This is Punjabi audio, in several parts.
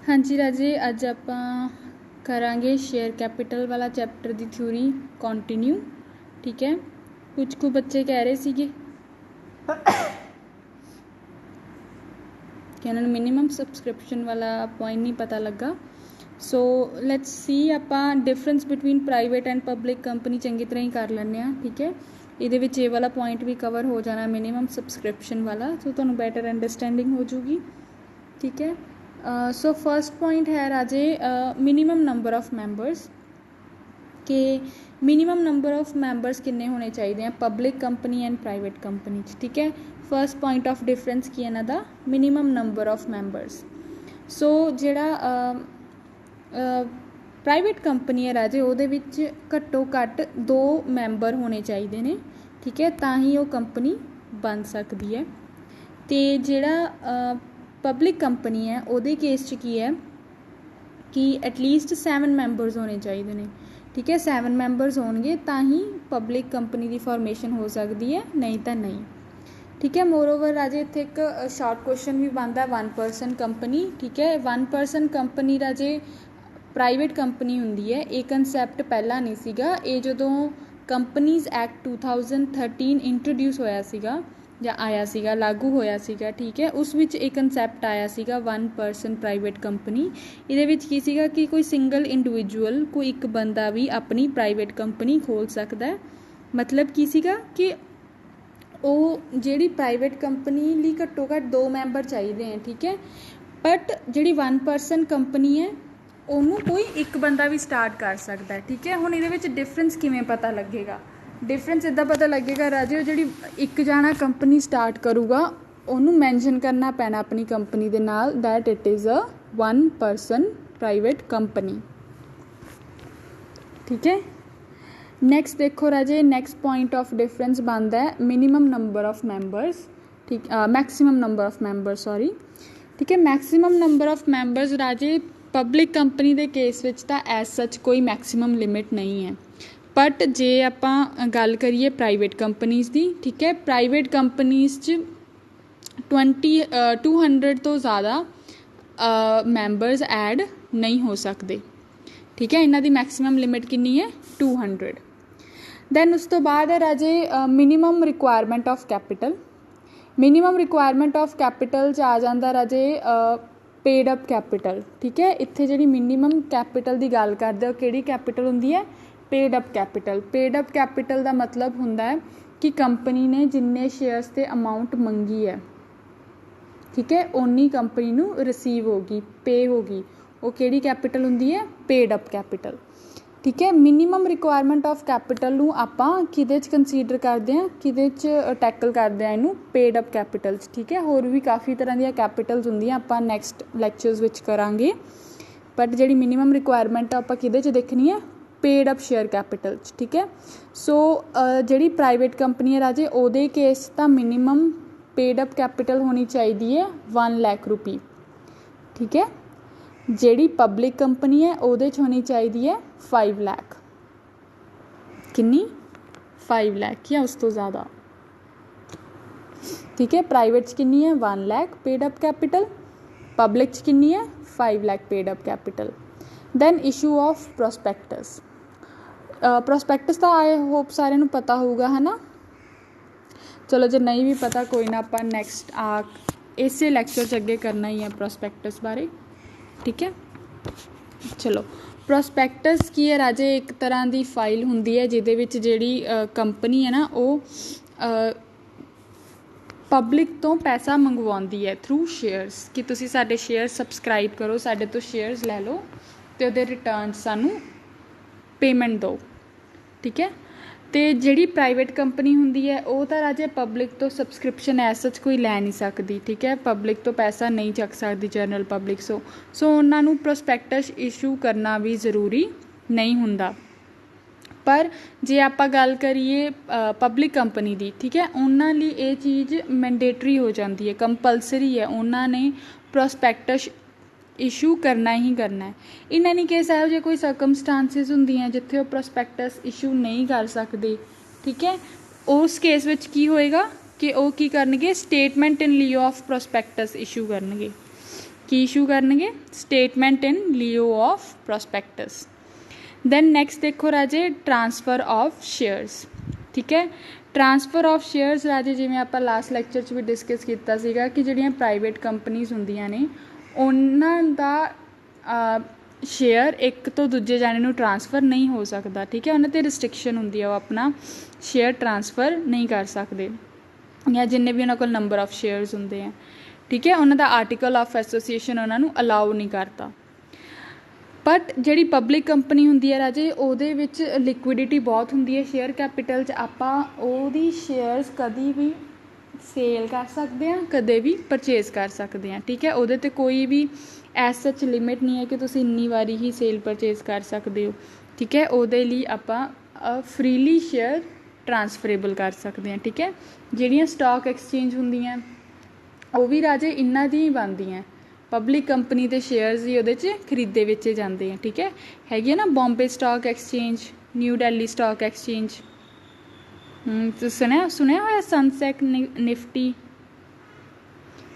हाँ जी राजे, अज आपां करांगे शेयर कैपिटल वाला चैप्टर की थ्योरी कंटिन्यू। ठीक है, कुछ बच्चे कह रहे सीगे कि उन्होंने मिनिमम सबसक्रिप्शन वाला पॉइंट नहीं पता लगा। सो लैट्स सी, आपां difference between private and public company चंगी तरह ही कर लैंदे आ। ठीक है, ये वाला पॉइंट भी कवर हो जाना मिनिमम सबसक्रिप्शन वाला, सो तुहानूं बैटर अंडरस्टैंडिंग हो जूगी। ठीक है, सो फर्स्ट पॉइंट है राजे मिनिमम नंबर ऑफ मैंबर्स के मिनिमम नंबर ऑफ मैंबर्स किन्ने होने चाहिए हैं public company and private company. ठीक है, फर्स्ट पॉइंट ऑफ डिफरेंस की इन्हां दा मिनिमम नंबर ऑफ मैंबर्स। सो जिहड़ा प्राइवेट कंपनी है राजे उहदे विच घट्टो घट्ट 2 मैंबर होने चाहिए ने। ठीक है, तां ही वो कंपनी बन सकती है। तो जिहड़ा पब्लिक कंपनी है उहदे केस च की है कि एटलीस्ट 7 मैंबर्स होने चाहिए ने। ठीक है, 7 मैंबर्स होणगे तां ही पब्लिक कंपनी की फॉर्मेशन हो सकती है, नहीं तो नहीं। ठीक है, मोर ओवर राजे इत्थे एक शॉर्ट क्वेश्चन भी बनता है 1 पर्सन कंपनी। ठीक है, 1 पर्सन कंपनी राजे प्राइवेट कंपनी हुंदी है। ये कंसैप्ट पहला नहीं सीगा, ये जदों कंपनीज़ एक्ट 2013 इंट्रोड्यूस होया सीगा ਜਾਂ आया सीगा लागू होया सीगा। ठीक है, उस विच एक कंसैप्ट आया सीगा 1 पर्सन प्राइवेट कंपनी। इहदे विच की सीगा कि कोई सिंगल इंडिविजुअल कोई एक बंदा भी अपनी प्राइवेट कंपनी खोल सकता है। मतलब की सीगा कि ਉਹ ਜਿਹੜੀ प्राइवेट कंपनी ਲਈ घट्टो घट्ट 2 मैंबर चाहिए हैं। ठीक है, बट ਜਿਹੜੀ 1 पर्सन कंपनी है ਉਹਨੂੰ कोई एक बंदा भी स्टार्ट कर सकता है। ठीक है, ਹੁਣ ਇਹਦੇ ਵਿੱਚ डिफरेंस किवें पता लगेगा? डिफरेंस इदा पता लगेगा राजे, जी एक जाना कंपनी स्टार्ट करूगा उन्होंने मैंशन करना पैना अपनी कंपनी के नाल that it is a 1 person private company. ठीक है, नैक्सट देखो राजे, नैक्सट पॉइंट ऑफ डिफरेंस बनता है मिनिमम नंबर ऑफ मैंबर्स। ठीक, maximum number of members sorry. ठीक है, maximum number of members Raje public company के केस विच तां एज सच कोई मैक्सीमम लिमिट नहीं है। बट जे आपां गल करिए प्राइवेट कंपनीज़ की, ठीक है, प्राइवेट कंपनीज़ 200 तो ज़्यादा मैंबर्स ऐड नहीं हो सकते। ठीक है, इन्हां दी मैक्सीमम लिमिट कितनी है 200। दैन उस तो बाद है राजे minimum requirement of capital. Minimum requirement of capital च आ जाता राजे पेड अप कैपिटल। ठीक है, इत्थे जिहड़ी मिनिमम कैपिटल की गल करदे हो किहड़ी कैपिटल हुंदी है? Paid up capital. Paid up capital का मतलब हुंदा है कि कंपनी ने जिन्ने शेयर्स ते अमाउंट मंगी है, ठीक है, उन्नी कंपनी नू रिसीव होगी, पे होगी। वो किहड़ी कैपिटल हुंदी है? Paid up capital. ठीक है, मिनिमम रिक्वायरमेंट ऑफ कैपिटल नू आपां किहदे च कंसीडर करते हैं, किहदे च टैकल करते हैं इनू? Paid up capital. ठीक है, होर भी काफ़ी तरह दी कैपिटल्स हुंदियां, आपां नैक्सट लैक्चर्स विच करांगे। बट जिहड़ी मिनिमम रिक्वायरमेंट आपां किहदे च देखनी है? Paid up share capital. ठीक है, सो जिहड़ी प्राइवेट कंपनी है राजे उहदे केस तां मिनिमम पेड अप कैपिटल होनी चाहिए है 1 लाख रुपये। ठीक है, जिहड़ी पब्लिक कंपनी है उहदे च होनी चाहिए है 5 लाख। कितनी? 5 लाख या उस तो ज़्यादा। ठीक है, प्राइवेट च कितनी है? 1 lakh paid up capital. Public च कितनी है? 5 lakh paid up capital. Then issue of prospectus. Prospectus तो आई होप सारे नूं पता होगा, है ना? चलो जो नहीं भी पता कोई ना, आपां नैक्सट इसे लैक्चर च अगे करना ही है प्रोस्पैक्टस बारे। ठीक है, चलो प्रोस्पैक्टस की है राजे? एक तरह की फाइल हुंदी है जिहदे विच जिहड़ी कंपनी है ना वो पब्लिक तो पैसा मंगवाउंदी है थ्रू शेयर्स कि तुसीं साडे शेयर सबसक्राइब करो, साडे तो शेयर्स लै लो तो उहदे रिटर्न सानू पेमेंट दो। ठीक है, तो जिहड़ी प्राइवेट कंपनी हुंदी है वो तो राजे पब्लिक तो सबसक्रिप्शन एज सच कोई लै नहीं सकती। ठीक है, पब्लिक तो पैसा नहीं चक सकती, जनरल पब्लिक। सो उन्होंने प्रोस्पैक्टस इशू करना भी ज़रूरी नहीं हुंदा। पर जे आपां गल करिए पब्लिक कंपनी की, ठीक है, उन्हां लई ये चीज़ मैंडेटरी हो जाती है, कंपलसरी है, उन्होंने प्रोस्पैक्टस इशू करना ही करना है। इन एनी केस है जो कोई सर्कमस्टांसिस होंदियां जिथे वो प्रोस्पैक्टस इशू नहीं कर सकते। ठीक है, उस केस विच की होएगा कि वो की करनगे? Statement in lieu of prospectus issue करनगे। की इशू करनगे statement in lieu of prospectus. Then next देखो राजे ट्रांसफर ऑफ शेयर्स। ठीक है, ट्रांसफर ऑफ शेयर्स राजे जिवें आपां लास्ट लैक्चर च भी डिस्कस किया सीगा कि जिहड़ियां प्राइवेट कंपनीज हुंदियां ने उन्हां दा शेयर एक तो दूजे जाने नूं ट्रांसफर नहीं हो सकता। ठीक है, उन्हां ते रिस्ट्रिक्शन हुंदी है, वो अपना शेयर ट्रांसफर नहीं कर सकते या जिन्ने भी उन्हां कोल नंबर ऑफ शेयर्स हुंदे हैं। ठीक है, उन्हां दा आर्टिकल ऑफ एसोसीएशन उन्हां नूं अलाउ नहीं करता। बट जिहड़ी पब्लिक कंपनी हुंदी है राजे उहदे विच लिक्विडिटी बहुत हुंदी है शेयर कैपिटल च, आपां उहदी शेयर्स कदी भी सेल कर सकते हैं, कदे भी परचेज कर सकते हैं। ठीक है, उहदे ते कोई भी एज सच लिमिट नहीं है कि तुसीं इन्नी वारी ही सेल परचेज कर सकते हो। ठीक है, उहदे लई आपां फ्रीली शेयर ट्रांसफरेबल कर सकते हैं। ठीक है, जिहड़ियां स्टॉक एक्सचेंज हुंदियां वो भी राजे इन्हां दी ही बनदियां, पब्लिक कंपनी के शेयर्स ही उहदे च खरीदे बेचे जाते हैं। ठीक है, हैगी ना Bombay stock exchange, new Delhi stock exchange, तो सुनिया होया सनसेट निफ्टी,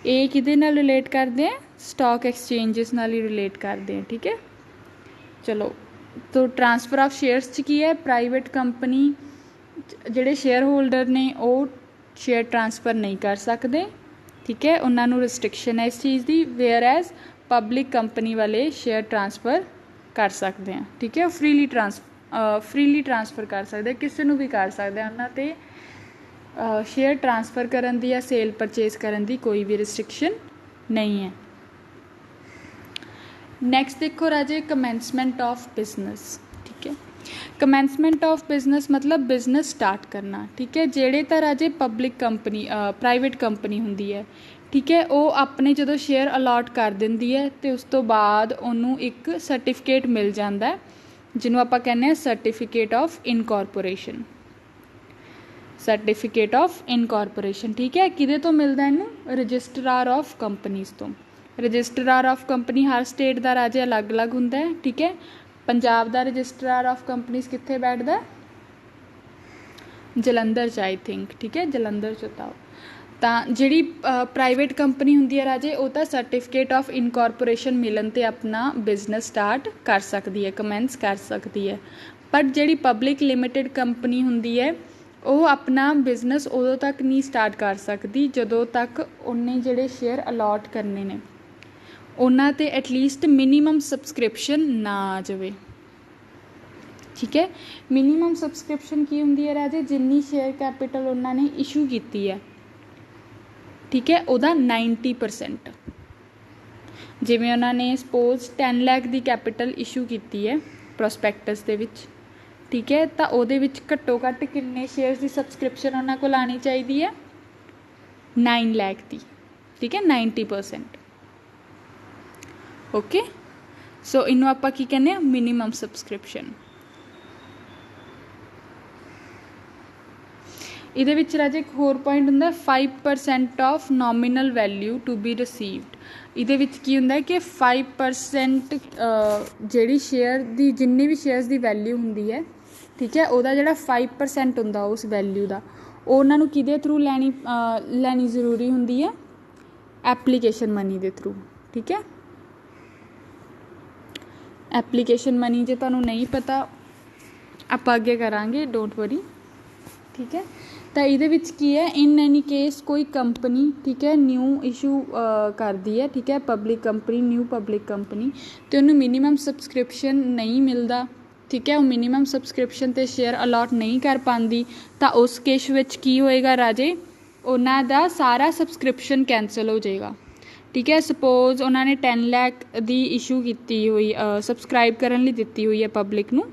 ये किहदे नाल रिलेट करते हैं, स्टॉक एक्सचेंजिस नाल ही रिलेट करते हैं। ठीक है, चलो तो ट्रांसफर ऑफ शेयर्स च की है, प्राइवेट कंपनी जिहड़े शेयर होल्डर ने वो शेयर ट्रांसफर नहीं कर सकते। ठीक है, उन्होंने रिस्ट्रिक्शन है इस चीज़ की, वेयर एज पब्लिक कंपनी वाले शेयर ट्रांसफर कर सकते हैं। ठीक है, फ्रीली ट्रांसफर कर सकते, किसी नूं भी कर सकते, उन्हां ते शेयर ट्रांसफर करन दी या सेल परचेज करन दी कोई भी रिस्ट्रिक्शन नहीं है। नैक्सट देखो राजे कमेंसमेंट ऑफ बिजनेस। ठीक है, कमेंसमेंट ऑफ बिजनेस मतलब बिजनेस स्टार्ट करना। ठीक है, जेड़े तो राजे पब्लिक कंपनी प्राइवेट कंपनी हुंदी है, ठीक है, वो अपने जो शेयर अलॉट कर दिंदी है तो उस तो बाद उन्होंने एक सर्टिफिकेट मिल जाता है जिन्हों आप कहने हैं certificate of incorporation, certificate of incorporation. ठीक है, किदे तो मिलता है इनू, रजिस्ट्रार ऑफ कंपनीज तो। Registrar of company her state का राजे अलग अलग होंदा है। ठीक है, पंजाब का रजिस्ट्रार ऑफ कंपनीज कित्थे बैठदा है, जलंधर च आई थिंक। ठीक है, जलंधर च तो जिहड़ी प्राइवेट कंपनी हुंदी है राजे वो तो सर्टिफिकेट ऑफ इनकॉर्पोरेशन मिलन ते अपना बिजनेस स्टार्ट कर सकती है, कमेंस कर सकती है। बट जिहड़ी पब्लिक लिमिटेड कंपनी हुंदी है वो अपना बिजनेस उदों तक नहीं स्टार्ट कर सकती जदों तक उन्हें जिहड़े शेयर अलॉट करने ने उन्हां ते एटलीस्ट मिनीमम सबसक्रिप्शन ना आ जाए। ठीक है, मिनीमम सबसक्रिप्शन की हुंदी है राजे, जिन्नी शेयर कैपिटल उन्होंने इशू की है, ठीक है, उहदा 90%। जिवें उन्होंने सपोज 10 लाख की कैपिटल इशू की है प्रोस्पैक्टस दे विच, ठीक है, तो उहदे विच घट्टो घट्ट किन्ने शेयर्स की सबसक्रिप्शन उन्हां कोल आनी चाहिए है, 9 लाख की। ठीक है, 90%। ओके, सो इनू आपां की कहने मिनीमम सबसक्रिप्शन। इहदे विच राजे एक होर पॉइंट हुंदा 5% of nominal value to be received. इहदे विच की हुंदा है कि 5% जिहड़ी शेयर दी जिन्नी भी शेयर्स की वैल्यू हुंदी है, ठीक है, उहदा जिहड़ा 5% हुंदा उस वैल्यू का वो उन्हां नूं किहदे थ्रू लैनी जरूरी हुंदी है, एप्लीकेशन मनी के थ्रू। ठीक है, एप्लीकेशन मनी जे तुहानूं नहीं पता आपां अगे करांगे, डोंट वरी। ठीक है, तो ये की है इन एनी केस कोई कंपनी, ठीक है, न्यू इशू करती है, ठीक है, public company, new public company, तो उन्होंने मिनीमम सबसक्रिप्शन नहीं मिलता। ठीक है, वो मिनीमम सबसक्रिप्शन ते शेयर अलॉट नहीं कर पाती, तो उस केस विच की होएगा राजे, उन्हों का सारा सबसक्रिप्शन कैंसल हो जाएगा। ठीक है, सपोज उन्होंने 10 लाख की इशू की हुई सबसक्राइब करने लई दिती हुई है पब्लिक नूं,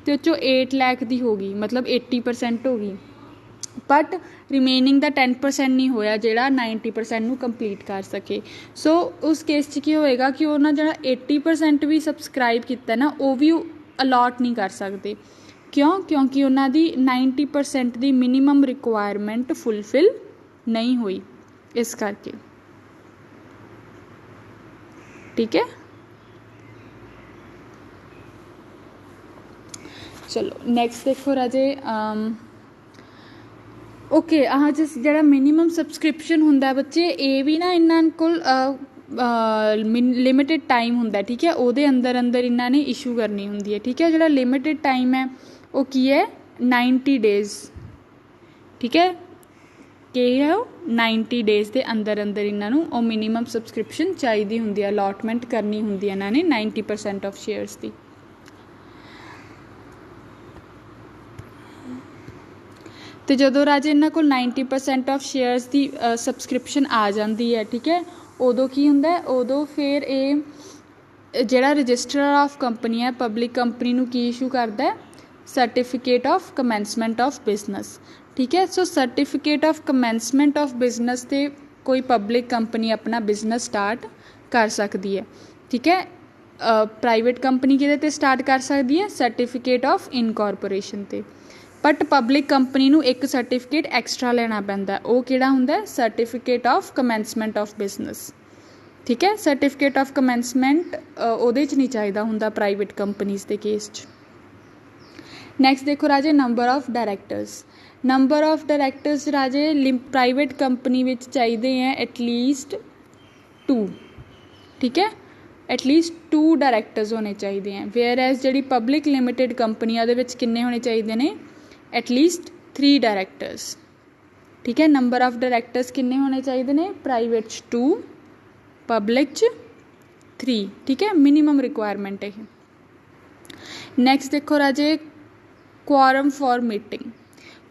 तो चो 8 लाख की होगी, मतलब 80% होगी, बट रिमेनिंग दा 10% नहीं होया जिहड़ा 90% नूं कंप्लीट कर सके। सो उस केस च की होएगा कि उन्होंने जिहड़ा 80% भी सबसक्राइब किया ना वो भी अलॉट नहीं कर सकते। क्यों? क्योंकि उन्हों दी 90% दी मिनीमम रिक्वायरमेंट फुलफिल नहीं हुई, इस करके। ठीक है, चलो नैक्सट देखो राजे ओके, जिस जरा मिनीमम सबसक्रिप्शन हुंदा बच्चे ये भी ना इन्हां कोल ਲਿਮਿਟਿਡ ਟਾਈਮ ਹੁੰਦਾ, ਠੀਕ ਹੈ, ਉਹਦੇ ਅੰਦਰ ਅੰਦਰ ਇਹਨਾਂ ਨੇ ਇਸ਼ੂ ਕਰਨੀ ਹੁੰਦੀ ਹੈ, ਠੀਕ ਹੈ। ਜਿਹੜਾ ਲਿਮਿਟਿਡ ਟਾਈਮ ਹੈ ਉਹ ਕੀ ਹੈ 90 ਡੇਜ਼, ਠੀਕ ਹੈ, ਕੀ ਹੈ ਉਹ 90 ਡੇਜ਼ ਦੇ ਅੰਦਰ ਅੰਦਰ ਇਹਨਾਂ ਨੂੰ ਉਹ ਮਿਨੀਮਮ ਸਬਸਕ੍ਰਿਪਸ਼ਨ ਚਾਹੀਦੀ ਹੁੰਦੀ ਹੈ, ਅਲੋਟਮੈਂਟ ਕਰਨੀ ਹੁੰਦੀ ਹੈ ਇਹਨਾਂ ਨੇ 90% ਆਫ ਸ਼ੇਅਰਸ ਦੀ। ਅਤੇ ਜਦੋਂ ਰਾਜੇ ਇਹਨਾਂ ਕੋਲ 90% ਆਫ ਸ਼ੇਅਰਸ ਦੀ ਸਬਸਕ੍ਰਿਪਸ਼ਨ ਆ ਜਾਂਦੀ ਹੈ, ਠੀਕ ਹੈ, ਉਦੋਂ ਕੀ ਹੁੰਦਾ, ਉਦੋਂ ਫਿਰ ਇਹ ਜਿਹੜਾ ਰਜਿਸਟਰਰ ਆਫ ਕੰਪਨੀ ਹੈ ਪਬਲਿਕ ਕੰਪਨੀ ਨੂੰ ਕੀ ਇਸ਼ੂ ਕਰਦਾ, ਸਰਟੀਫਿਕੇਟ ਆਫ ਕਮੈਂਸਮੈਂਟ ਆਫ ਬਿਜ਼ਨਸ, ਠੀਕ ਹੈ। ਸੋ ਸਰਟੀਫਿਕੇਟ ਆਫ ਕਮੈਂਸਮੈਂਟ ਆਫ ਬਿਜ਼ਨਸ 'ਤੇ ਕੋਈ ਪਬਲਿਕ ਕੰਪਨੀ ਆਪਣਾ ਬਿਜ਼ਨਸ ਸਟਾਰਟ ਕਰ ਸਕਦੀ ਹੈ, ਠੀਕ ਹੈ। ਪ੍ਰਾਈਵੇਟ ਕੰਪਨੀ ਕਿਹਦੇ 'ਤੇ ਸਟਾਰਟ ਕਰ ਸਕਦੀ ਹੈ, ਸਰਟੀਫਿਕੇਟ ਆਫ ਇਨਕੋਰਪੋਰੇਸ਼ਨ 'ਤੇ। ਬਟ ਪਬਲਿਕ ਕੰਪਨੀ ਨੂੰ ਇੱਕ ਸਰਟੀਫਿਕੇਟ ਐਕਸਟਰਾ ਲੈਣਾ ਪੈਂਦਾ, ਉਹ ਕਿਹੜਾ ਹੁੰਦਾ, ਸਰਟੀਫਿਕੇਟ ਆਫ ਕਮੈਂਸਮੈਂਟ ਆਫ ਬਿਜ਼ਨਸ, ਠੀਕ ਹੈ। ਸਰਟੀਫਿਕੇਟ ਆਫ ਕਮੈਂਸਮੈਂਟ ਉਹਦੇ 'ਚ ਨਹੀਂ ਚਾਹੀਦਾ ਹੁੰਦਾ ਪ੍ਰਾਈਵੇਟ ਕੰਪਨੀਜ਼ ਦੇ ਕੇਸ 'ਚ। ਨੈਕਸਟ ਦੇਖੋ ਰਾਜੇ number of directors. Number of directors ਰਾਜੇ ਪ੍ਰਾਈਵੇਟ ਕੰਪਨੀ ਵਿੱਚ ਚਾਹੀਦੇ ਹੈ ਐਟਲੀਸਟ 2, ਠੀਕ ਹੈ, ਐਟਲੀਸਟ 2 ਡਾਇਰੈਕਟਰਸ ਹੋਣੇ ਚਾਹੀਦੇ ਹੈ। ਵੇਅਰ ਐਜ਼ ਜਿਹੜੀ ਪਬਲਿਕ ਲਿਮਿਟਿਡ ਕੰਪਨੀ ਆ ਉਹਦੇ ਵਿੱਚ ਕਿੰਨੇ ਹੋਣੇ ਚਾਹੀਦੇ ਨੇ, ਐਟਲੀਸਟ 3 ਡਾਇਰੈਕਟਰਸ, ਠੀਕ ਹੈ। ਨੰਬਰ ਆਫ ਡਾਇਰੈਕਟਰਸ ਕਿੰਨੇ ਹੋਣੇ ਚਾਹੀਦੇ ਨੇ, ਪ੍ਰਾਈਵੇਟ 'ਚ 2, ਪਬਲਿਕ 'ਚ 3, ਠੀਕ ਹੈ, ਮਿਨੀਮਮ ਰਿਕੁਆਇਰਮੈਂਟ ਇਹ। ਨੈਕਸਟ ਦੇਖੋ ਰਾਜੇ ਕੁਆਰਮ ਫॉर ਮੀਟਿੰਗ।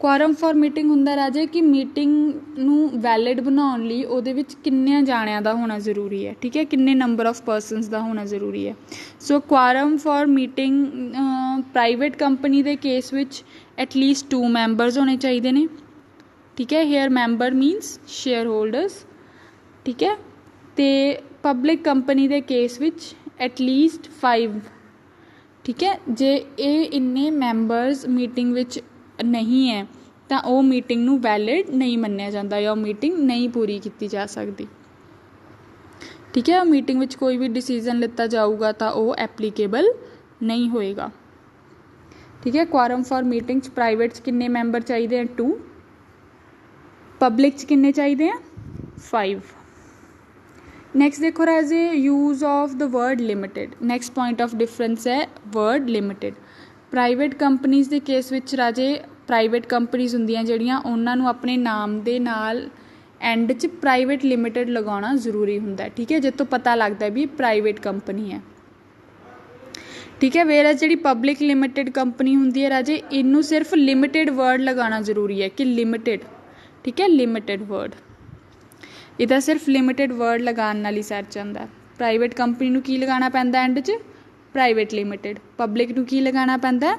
ਕੁਆਰਮ ਫॉर ਮੀਟਿੰਗ ਹੁੰਦਾ ਰਾਜੇ ਕਿ ਮੀਟਿੰਗ ਨੂੰ ਵੈਲਿਡ ਬਣਾਉਣ ਲਈ ਉਹਦੇ ਵਿੱਚ ਕਿੰਨਿਆਂ ਜਾਣਿਆਂ ਦਾ ਹੋਣਾ ਜ਼ਰੂਰੀ ਹੈ, ਠੀਕ ਹੈ, ਕਿੰਨੇ ਨੰਬਰ ਆਫ ਪਰਸਨਸ ਦਾ ਹੋਣਾ ਜ਼ਰੂਰੀ ਹੈ। So quorum for meeting private company ਦੇ ਕੇਸ ਵਿੱਚ ਐਟਲੀਸਟ 2 ਮੈਂਬਰਸ ਹੋਣੇ ਚਾਹੀਦੇ ਨੇ, ਠੀਕ ਹੈ। Here member means shareholders, ਠੀਕ ਹੈ। ਅਤੇ ਪਬਲਿਕ ਕੰਪਨੀ ਦੇ ਕੇਸ ਵਿੱਚ ਐਟਲੀਸਟ 5, ਠੀਕ ਹੈ। ਜੇ ਇਹ ਇੰਨੇ ਮੈਂਬਰਸ ਮੀਟਿੰਗ ਵਿੱਚ ਨਹੀਂ ਹੈ ਤਾਂ ਉਹ ਮੀਟਿੰਗ ਨੂੰ ਵੈਲਿਡ ਨਹੀਂ ਮੰਨਿਆ ਜਾਂਦਾ ਜਾਂ ਉਹ ਮੀਟਿੰਗ ਨਹੀਂ ਪੂਰੀ ਕੀਤੀ ਜਾ ਸਕਦੀ, ਠੀਕ ਹੈ। ਉਹ ਮੀਟਿੰਗ ਵਿੱਚ ਕੋਈ ਵੀ ਡਿਸੀਜ਼ਨ ਲਿੱਤਾ ਜਾਊਗਾ ਤਾਂ ਉਹ ਐਪਲੀਕੇਬਲ ਨਹੀਂ ਹੋਏਗਾ, ਠੀਕ ਹੈ। ਕੁਆਰਮ ਫॉर ਮੀਟਿੰਗ 'ਚ ਪ੍ਰਾਈਵੇਟ 'ਚ ਕਿੰਨੇ ਮੈਂਬਰ ਚਾਹੀਦੇ ਆ 2, ਪਬਲਿਕ 'ਚ ਕਿੰਨੇ ਚਾਹੀਦੇ ਆ 5। ਨੈਕਸਟ ਦੇਖੋ ਰਾਜੇ use of the word limited. Next point of difference ਹੈ ਵਰਡ ਲਿਮਿਟਿਡ। ਪ੍ਰਾਈਵੇਟ ਕੰਪਨੀਜ਼ ਦੇ ਕੇਸ ਵਿੱਚ ਰਾਜੇ ਪ੍ਰਾਈਵੇਟ ਕੰਪਨੀਜ਼ ਹੁੰਦੀਆਂ ਜਿਹੜੀਆਂ ਉਹਨਾਂ ਨੂੰ ਆਪਣੇ ਨਾਮ ਦੇ ਨਾਲ ਐਂਡ 'ਚ ਪ੍ਰਾਈਵੇਟ ਲਿਮਿਟਿਡ ਲਗਾਉਣਾ ਜ਼ਰੂਰੀ ਹੁੰਦਾ, ਠੀਕ ਹੈ, ਜਿਸ ਤੋਂ ਪਤਾ ਲੱਗਦਾ ਵੀ ਪ੍ਰਾਈਵੇਟ ਕੰਪਨੀ ਹੈ, ਠੀਕ ਹੈ। ਵੇਅਰ ਜਿਹੜੀ ਪਬਲਿਕ ਲਿਮਿਟਿਡ ਕੰਪਨੀ ਹੁੰਦੀ ਹੈ ਰਾਜੇ ਇਹਨੂੰ ਸਿਰਫ ਲਿਮਿਟਿਡ ਵਰਡ ਲਗਾਉਣਾ ਜ਼ਰੂਰੀ ਹੈ ਕਿ ਲਿਮਿਟਿਡ, ਠੀਕ ਹੈ, ਲਿਮਿਟਿਡ ਵਰਡ, ਇਹਦਾ ਸਿਰਫ ਲਿਮਿਟਿਡ ਵਰਡ ਲਗਾਉਣ ਨਾਲ ਹੀ ਸਰ ਜਾਂਦਾ। ਪ੍ਰਾਈਵੇਟ ਕੰਪਨੀ ਨੂੰ ਕੀ ਲਗਾਉਣਾ ਪੈਂਦਾ ਐਂਡ 'ਚ, ਪ੍ਰਾਈਵੇਟ ਲਿਮਿਟਿਡ। ਪਬਲਿਕ ਨੂੰ ਕੀ ਲਗਾਉਣਾ ਪੈਂਦਾ,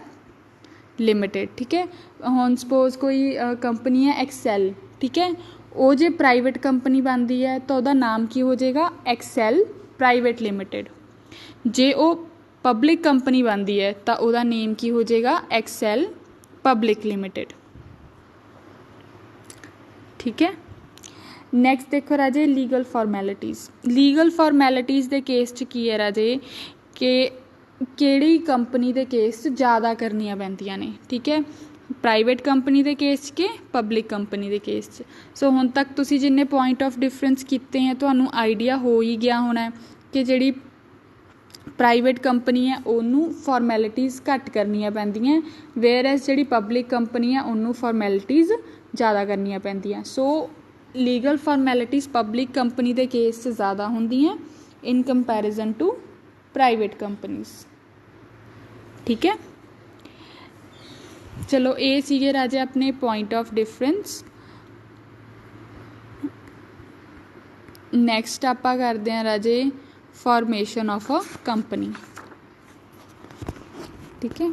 ਲਿਮਿਟਿਡ, ਠੀਕ ਹੈ। ਹੁਣ ਸਪੋਜ਼ ਕੋਈ ਕੰਪਨੀ ਹੈ ਐਕਸੈਲ, ਠੀਕ ਹੈ, ਉਹ ਜੇ ਪ੍ਰਾਈਵੇਟ ਕੰਪਨੀ ਬਣਦੀ ਹੈ ਤਾਂ ਉਹਦਾ ਨਾਮ ਕੀ ਹੋ ਜਾਏਗਾ, ਐਕਸੈਲ ਪ੍ਰਾਈਵੇਟ ਲਿਮਿਟਿਡ। ਜੇ ਉਹ ਪਬਲਿਕ ਕੰਪਨੀ ਬਣਦੀ ਹੈ ਤਾਂ ਉਹਦਾ ਨੇਮ ਕੀ ਹੋ ਜਾਏਗਾ, ਐਕਸੈਲ ਪਬਲਿਕ ਲਿਮਿਟਿਡ, ਠੀਕ ਹੈ। ਨੈਕਸਟ ਦੇਖੋ ਰਾਜੇ ਲੀਗਲ ਫਾਰਮੈਲਿਟੀਜ਼। ਲੀਗਲ ਫਾਰਮੈਲਿਟੀਜ਼ ਦੇ ਕੇਸ 'ਚ ਕੀ ਹੈ ਰਾਜੇ ਕਿ ਕਿਹੜੀ ਕੰਪਨੀ ਦੇ ਕੇਸ 'ਚ ਜ਼ਿਆਦਾ ਕਰਨੀਆਂ ਪੈਂਦੀਆਂ ਨੇ, ਠੀਕ ਹੈ, ਪ੍ਰਾਈਵੇਟ ਕੰਪਨੀ ਦੇ ਕੇਸ 'ਚ ਕਿ ਪਬਲਿਕ ਕੰਪਨੀ ਦੇ ਕੇਸ 'ਚ। ਸੋ ਹੁਣ ਤੱਕ ਤੁਸੀਂ ਜਿੰਨੇ ਪੁਆਇੰਟ ਆਫ ਡਿਫਰੈਂਸ ਕੀਤੇ ਹੈ ਤੁਹਾਨੂੰ ਆਈਡੀਆ ਹੋ ਹੀ ਗਿਆ ਹੋਣਾ ਕਿ ਜਿਹੜੀ ਪ੍ਰਾਈਵੇਟ ਕੰਪਨੀ ਹੈ ਉਹਨੂੰ ਫਾਰਮੈਲਿਟੀਜ਼ ਘੱਟ ਕਰਨੀਆਂ ਪੈਂਦੀਆਂ, ਵੇਅਰ ਐਜ਼ ਜਿਹੜੀ ਪਬਲਿਕ ਕੰਪਨੀ ਹੈ ਉਹਨੂੰ ਫਾਰਮੈਲਿਟੀਜ਼ ਜ਼ਿਆਦਾ ਕਰਨੀਆਂ ਪੈਂਦੀਆਂ। ਸੋ ਲੀਗਲ ਫਾਰਮੈਲਿਟੀਜ਼ ਪਬਲਿਕ ਕੰਪਨੀ ਦੇ ਕੇਸ 'ਚ ਜ਼ਿਆਦਾ ਹੁੰਦੀਆਂ ਇਨ ਕੰਪੈਰੀਜ਼ਨ ਟੂ ਪ੍ਰਾਈਵੇਟ ਕੰਪਨੀਜ਼, ਠੀਕ ਹੈ। ਚਲੋ ਇਹ ਸੀਗੇ ਰਾਜੇ ਆਪਣੇ ਪੁਆਇੰਟ ਆਫ ਡਿਫਰੈਂਸ। ਨੈਕਸਟ ਆਪਾਂ ਕਰਦੇ ਹਾਂ ਰਾਜੇ ਫਾਰਮੇਸ਼ਨ ਆਫ ਅ ਕੰਪਨੀ, ਠੀਕ ਹੈ।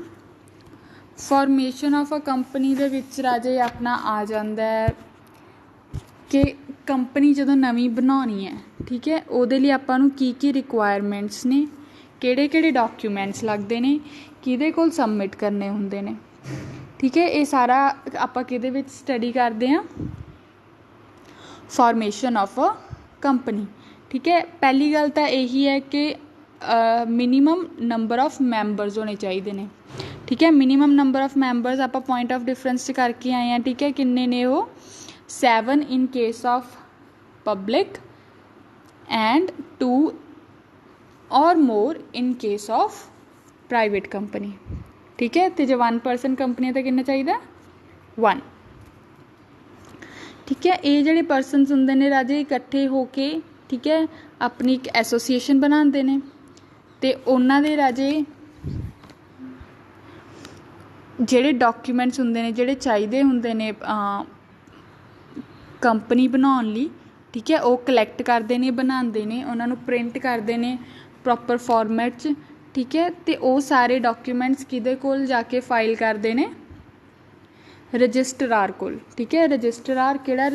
ਫਾਰਮੇਸ਼ਨ ਆਫ ਅ ਕੰਪਨੀ ਦੇ ਵਿੱਚ ਰਾਜੇ ਆਪਣਾ ਆ ਜਾਂਦਾ ਹੈ ਕਿ ਕੰਪਨੀ ਜਦੋਂ ਨਵੀਂ ਬਣਾਉਣੀ ਹੈ, ਠੀਕ ਹੈ, ਉਹਦੇ ਲਈ ਆਪਾਂ ਨੂੰ ਕੀ ਕੀ ਰਿਕੁਆਇਰਮੈਂਟਸ ਨੇ, ਕਿਹੜੇ ਕਿਹੜੇ ਡਾਕੂਮੈਂਟਸ ਲੱਗਦੇ ਨੇ, ਕਿਹਦੇ ਕੋਲ ਸਬਮਿਟ ਕਰਨੇ ਹੁੰਦੇ ਨੇ, ਠੀਕ ਹੈ। ਇਹ ਸਾਰਾ ਆਪਾਂ ਕਿਹਦੇ ਵਿੱਚ ਸਟੱਡੀ ਕਰਦੇ ਹਾਂ, ਫਾਰਮੇਸ਼ਨ ਆਫ ਅ ਕੰਪਨੀ, ਠੀਕ ਹੈ। ਪਹਿਲੀ ਗੱਲ ਤਾਂ ਇਹੀ ਹੈ ਕਿ ਮਿਨੀਮਮ ਨੰਬਰ ਆਫ ਮੈਂਬਰਸ ਹੋਣੇ ਚਾਹੀਦੇ ਨੇ, ਠੀਕ ਹੈ। ਮਿਨੀਮਮ ਨੰਬਰ ਆਫ ਮੈਂਬਰਸ ਆਪਾਂ ਪੁਆਇੰਟ ਆਫ ਡਿਫਰੈਂਸ 'ਚ ਕਰਕੇ ਆਏ ਹਾਂ, ਠੀਕ ਹੈ। ਕਿੰਨੇ ਨੇ ਉਹ 7 in case of public and 2 और more in case of private company. ठीक है, तो जो 1 पर्सन कंपनी है तो कितना चाहिए 1। ठीक है, ये ਜਿਹੜੇ ਪਰਸਨਸ ਹੁੰਦੇ ਨੇ ਰਾਜੇ ਇਕੱਠੇ ਹੋ ਕੇ ਠੀਕ ਹੈ ਆਪਣੀ ਇੱਕ ਐਸੋਸੀਏਸ਼ਨ ਬਣਾਉਂਦੇ ਨੇ ਤੇ ਉਹਨਾਂ ਦੇ ਰਾਜੇ ਜਿਹੜੇ ਡਾਕੂਮੈਂਟਸ ਹੁੰਦੇ ਨੇ ਜਿਹੜੇ ਚਾਹੀਦੇ ਹੁੰਦੇ ਨੇ ਕੰਪਨੀ ਬਣਾਉਣ ਲਈ ਠੀਕ ਹੈ ਉਹ ਕਲੈਕਟ ਕਰਦੇ ਨੇ ਬਣਾਉਂਦੇ ਨੇ ਉਹਨਾਂ ਨੂੰ ਪ੍ਰਿੰਟ ਕਰਦੇ ਨੇ ਪ੍ਰੋਪਰ ਫਾਰਮੈਟ 'ਚ ਠੀਕ ਹੈ ਅਤੇ ਉਹ ਸਾਰੇ ਡਾਕੂਮੈਂਟਸ ਕਿਹਦੇ ਕੋਲ ਜਾ ਕੇ ਫਾਈਲ ਕਰਦੇ ਨੇ ਰਜਿਸਟਰਾਰ ਕੋਲ। ਠੀਕ ਹੈ, ਰਜਿਸਟਰਾਰ ਕਿਹੜਾ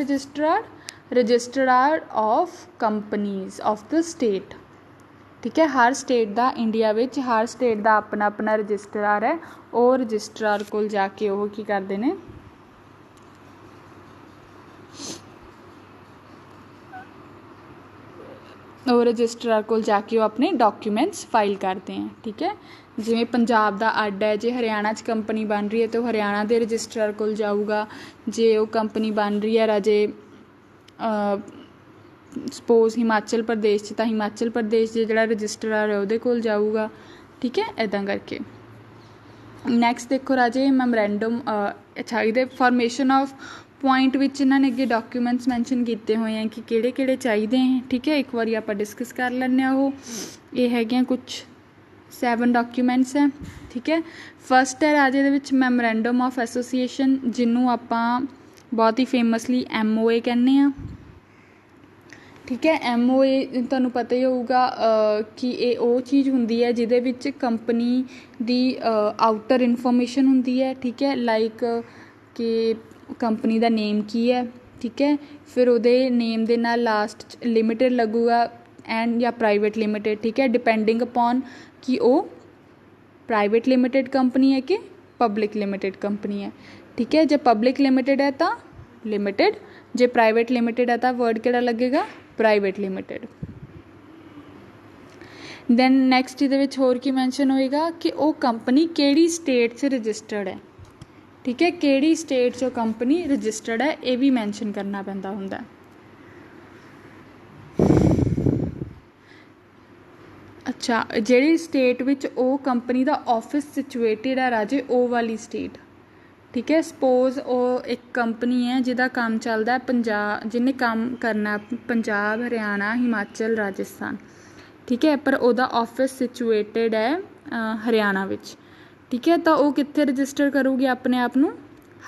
registrar of companies of the state. ਠੀਕ ਹੈ, ਹਰ ਸਟੇਟ ਦਾ ਇੰਡੀਆ ਵਿੱਚ ਹਰ ਸਟੇਟ ਦਾ ਆਪਣਾ ਆਪਣਾ ਰਜਿਸਟਰਾਰ ਹੈ। ਉਹ ਰਜਿਸਟਰਾਰ ਕੋਲ ਜਾ ਕੇ ਉਹ ਕੀ ਕਰਦੇ ਨੇ ਉਹ ਰਜਿਸਟਰਾਰ ਕੋਲ ਜਾ ਕੇ ਉਹ ਆਪਣੇ ਡਾਕੂਮੈਂਟਸ ਫਾਈਲ ਕਰਦੇ ਹੈ। ਠੀਕ ਹੈ, ਜਿਵੇਂ ਪੰਜਾਬ ਦਾ ਅੱਡ ਹੈ, ਜੇ ਹਰਿਆਣਾ 'ਚ ਕੰਪਨੀ ਬਣ ਰਹੀ ਹੈ ਤਾਂ ਉਹ ਹਰਿਆਣਾ ਦੇ ਰਜਿਸਟਰਾਰ ਕੋਲ ਜਾਊਗਾ। ਜੇ ਉਹ ਕੰਪਨੀ ਬਣ ਰਹੀ ਹੈ ਰਾਜੇ ਸਪੋਜ਼ ਹਿਮਾਚਲ ਪ੍ਰਦੇਸ਼ 'ਚ ਤਾਂ ਹਿਮਾਚਲ ਪ੍ਰਦੇਸ਼ ਦੇ ਜਿਹੜਾ ਰਜਿਸਟਰਾਰ ਹੈ ਉਹਦੇ ਕੋਲ ਜਾਊਗਾ। ਠੀਕ ਹੈ, ਇੱਦਾਂ ਕਰਕੇ। ਨੈਕਸਟ ਦੇਖੋ ਰਾਜੇ ਮੈਮੋਰੈਂਡਮ ਅੱਛਾ ਇਹਦੇ ਫਾਰਮੇਸ਼ਨ ਆਫ ਪੁਆਇੰਟ ਵਿੱਚ ਇਹਨਾਂ ਨੇ ਅੱਗੇ ਡਾਕੂਮੈਂਟਸ ਮੈਂਸ਼ਨ ਕੀਤੇ ਹੋਏ ਆ ਕਿ ਕਿਹੜੇ ਕਿਹੜੇ ਚਾਹੀਦੇ ਹੈ। ਠੀਕ ਹੈ, ਇੱਕ ਵਾਰੀ ਆਪਾਂ ਡਿਸਕਸ ਕਰ ਲੈਂਦੇ ਹਾਂ। ਉਹ ਇਹ ਹੈਗੀਆਂ ਕੁਛ 7 ਡਾਕੂਮੈਂਟਸ ਹੈ। ਠੀਕ ਹੈ, ਫਸਟ ਹੈ ਰਾਜੇ ਇਹਦੇ ਵਿੱਚ ਮੈਮੋਰੈਂਡਮ ਆਫ ਐਸੋਸੀਏਸ਼ਨ ਜਿਹਨੂੰ ਆਪਾਂ ਬਹੁਤ ਹੀ ਫੇਮਸਲੀ MOA ਕਹਿੰਦੇ ਹਾਂ। ਠੀਕ ਹੈ, MOA ਤੁਹਾਨੂੰ ਪਤਾ ਹੀ ਹੋਊਗਾ ਕਿ ਇਹ ਉਹ ਚੀਜ਼ ਹੁੰਦੀ ਹੈ ਜਿਹਦੇ ਵਿੱਚ ਕੰਪਨੀ ਦੀ ਆਊਟਰ ਇਨਫੋਰਮੇਸ਼ਨ ਹੁੰਦੀ ਹੈ। ਠੀਕ ਹੈ, ਲਾਈਕ ਕਿ ਕੰਪਨੀ ਦਾ ਨੇਮ ਕੀ ਹੈ। ਠੀਕ ਹੈ, ਫਿਰ ਉਹਦੇ ਨੇਮ ਦੇ ਨਾਲ ਲਾਸਟ 'ਚ ਲਿਮਿਟਡ ਲੱਗੂਗਾ ਐਂਡ ਜਾਂ ਪ੍ਰਾਈਵੇਟ ਲਿਮਿਟਡ। ਠੀਕ ਹੈ, ਡਿਪੈਂਡਿੰਗ ਅਪੋਨ ਕਿ ਉਹ ਪ੍ਰਾਈਵੇਟ ਲਿਮਿਟਡ ਕੰਪਨੀ ਹੈ ਕਿ ਪਬਲਿਕ ਲਿਮਿਟਡ ਕੰਪਨੀ ਹੈ। ਠੀਕ ਹੈ, ਜੇ ਪਬਲਿਕ ਲਿਮਿਟਡ ਹੈ ਤਾਂ ਲਿਮਿਟਡ, ਜੇ ਪ੍ਰਾਈਵੇਟ ਲਿਮਿਟਡ ਹੈ ਤਾਂ ਵਰਡ ਕਿਹੜਾ ਲੱਗੇਗਾ ਪ੍ਰਾਈਵੇਟ ਲਿਮਿਟਡ। ਦੈਨ ਨੈਕਸਟ ਇਹਦੇ ਵਿੱਚ ਹੋਰ ਕੀ ਮੈਂਸ਼ਨ ਹੋਏਗਾ ਕਿ ਉਹ ਕੰਪਨੀ ਕਿਹੜੀ ਸਟੇਟ 'ਚ ਰਜਿਸਟਰਡ ਹੈ। ਠੀਕ ਹੈ, ਕਿਹੜੀ ਸਟੇਟ 'ਚ ਉਹ ਕੰਪਨੀ ਰਜਿਸਟਰਡ ਹੈ ਇਹ ਵੀ ਮੈਂਸ਼ਨ ਕਰਨਾ ਪੈਂਦਾ ਹੁੰਦਾ। ਅੱਛਾ, ਜਿਹੜੀ ਸਟੇਟ ਵਿੱਚ ਉਹ ਕੰਪਨੀ ਦਾ ਆਫਿਸ ਸਿਚੁਏਟਡ ਹੈ ਰਾਜੇ ਉਹ ਵਾਲੀ ਸਟੇਟ। ਠੀਕ ਹੈ, ਸਪੋਜ਼ ਉਹ ਇੱਕ ਕੰਪਨੀ ਹੈ ਜਿਹਦਾ ਕੰਮ ਚੱਲਦਾ ਜਿਹਨੇ ਕੰਮ ਕਰਨਾ ਪੰਜਾਬ, ਹਰਿਆਣਾ, ਹਿਮਾਚਲ, ਰਾਜਸਥਾਨ। ਠੀਕ ਹੈ, ਪਰ ਉਹਦਾ ਆਫਿਸ ਸਿਚੁਏਟਡ ਹੈ ਹਰਿਆਣਾ ਵਿੱਚ। ਠੀਕ ਹੈ, ਤਾਂ ਉਹ ਕਿੱਥੇ ਰਜਿਸਟਰ ਕਰੂਗੀ ਆਪਣੇ ਆਪ ਨੂੰ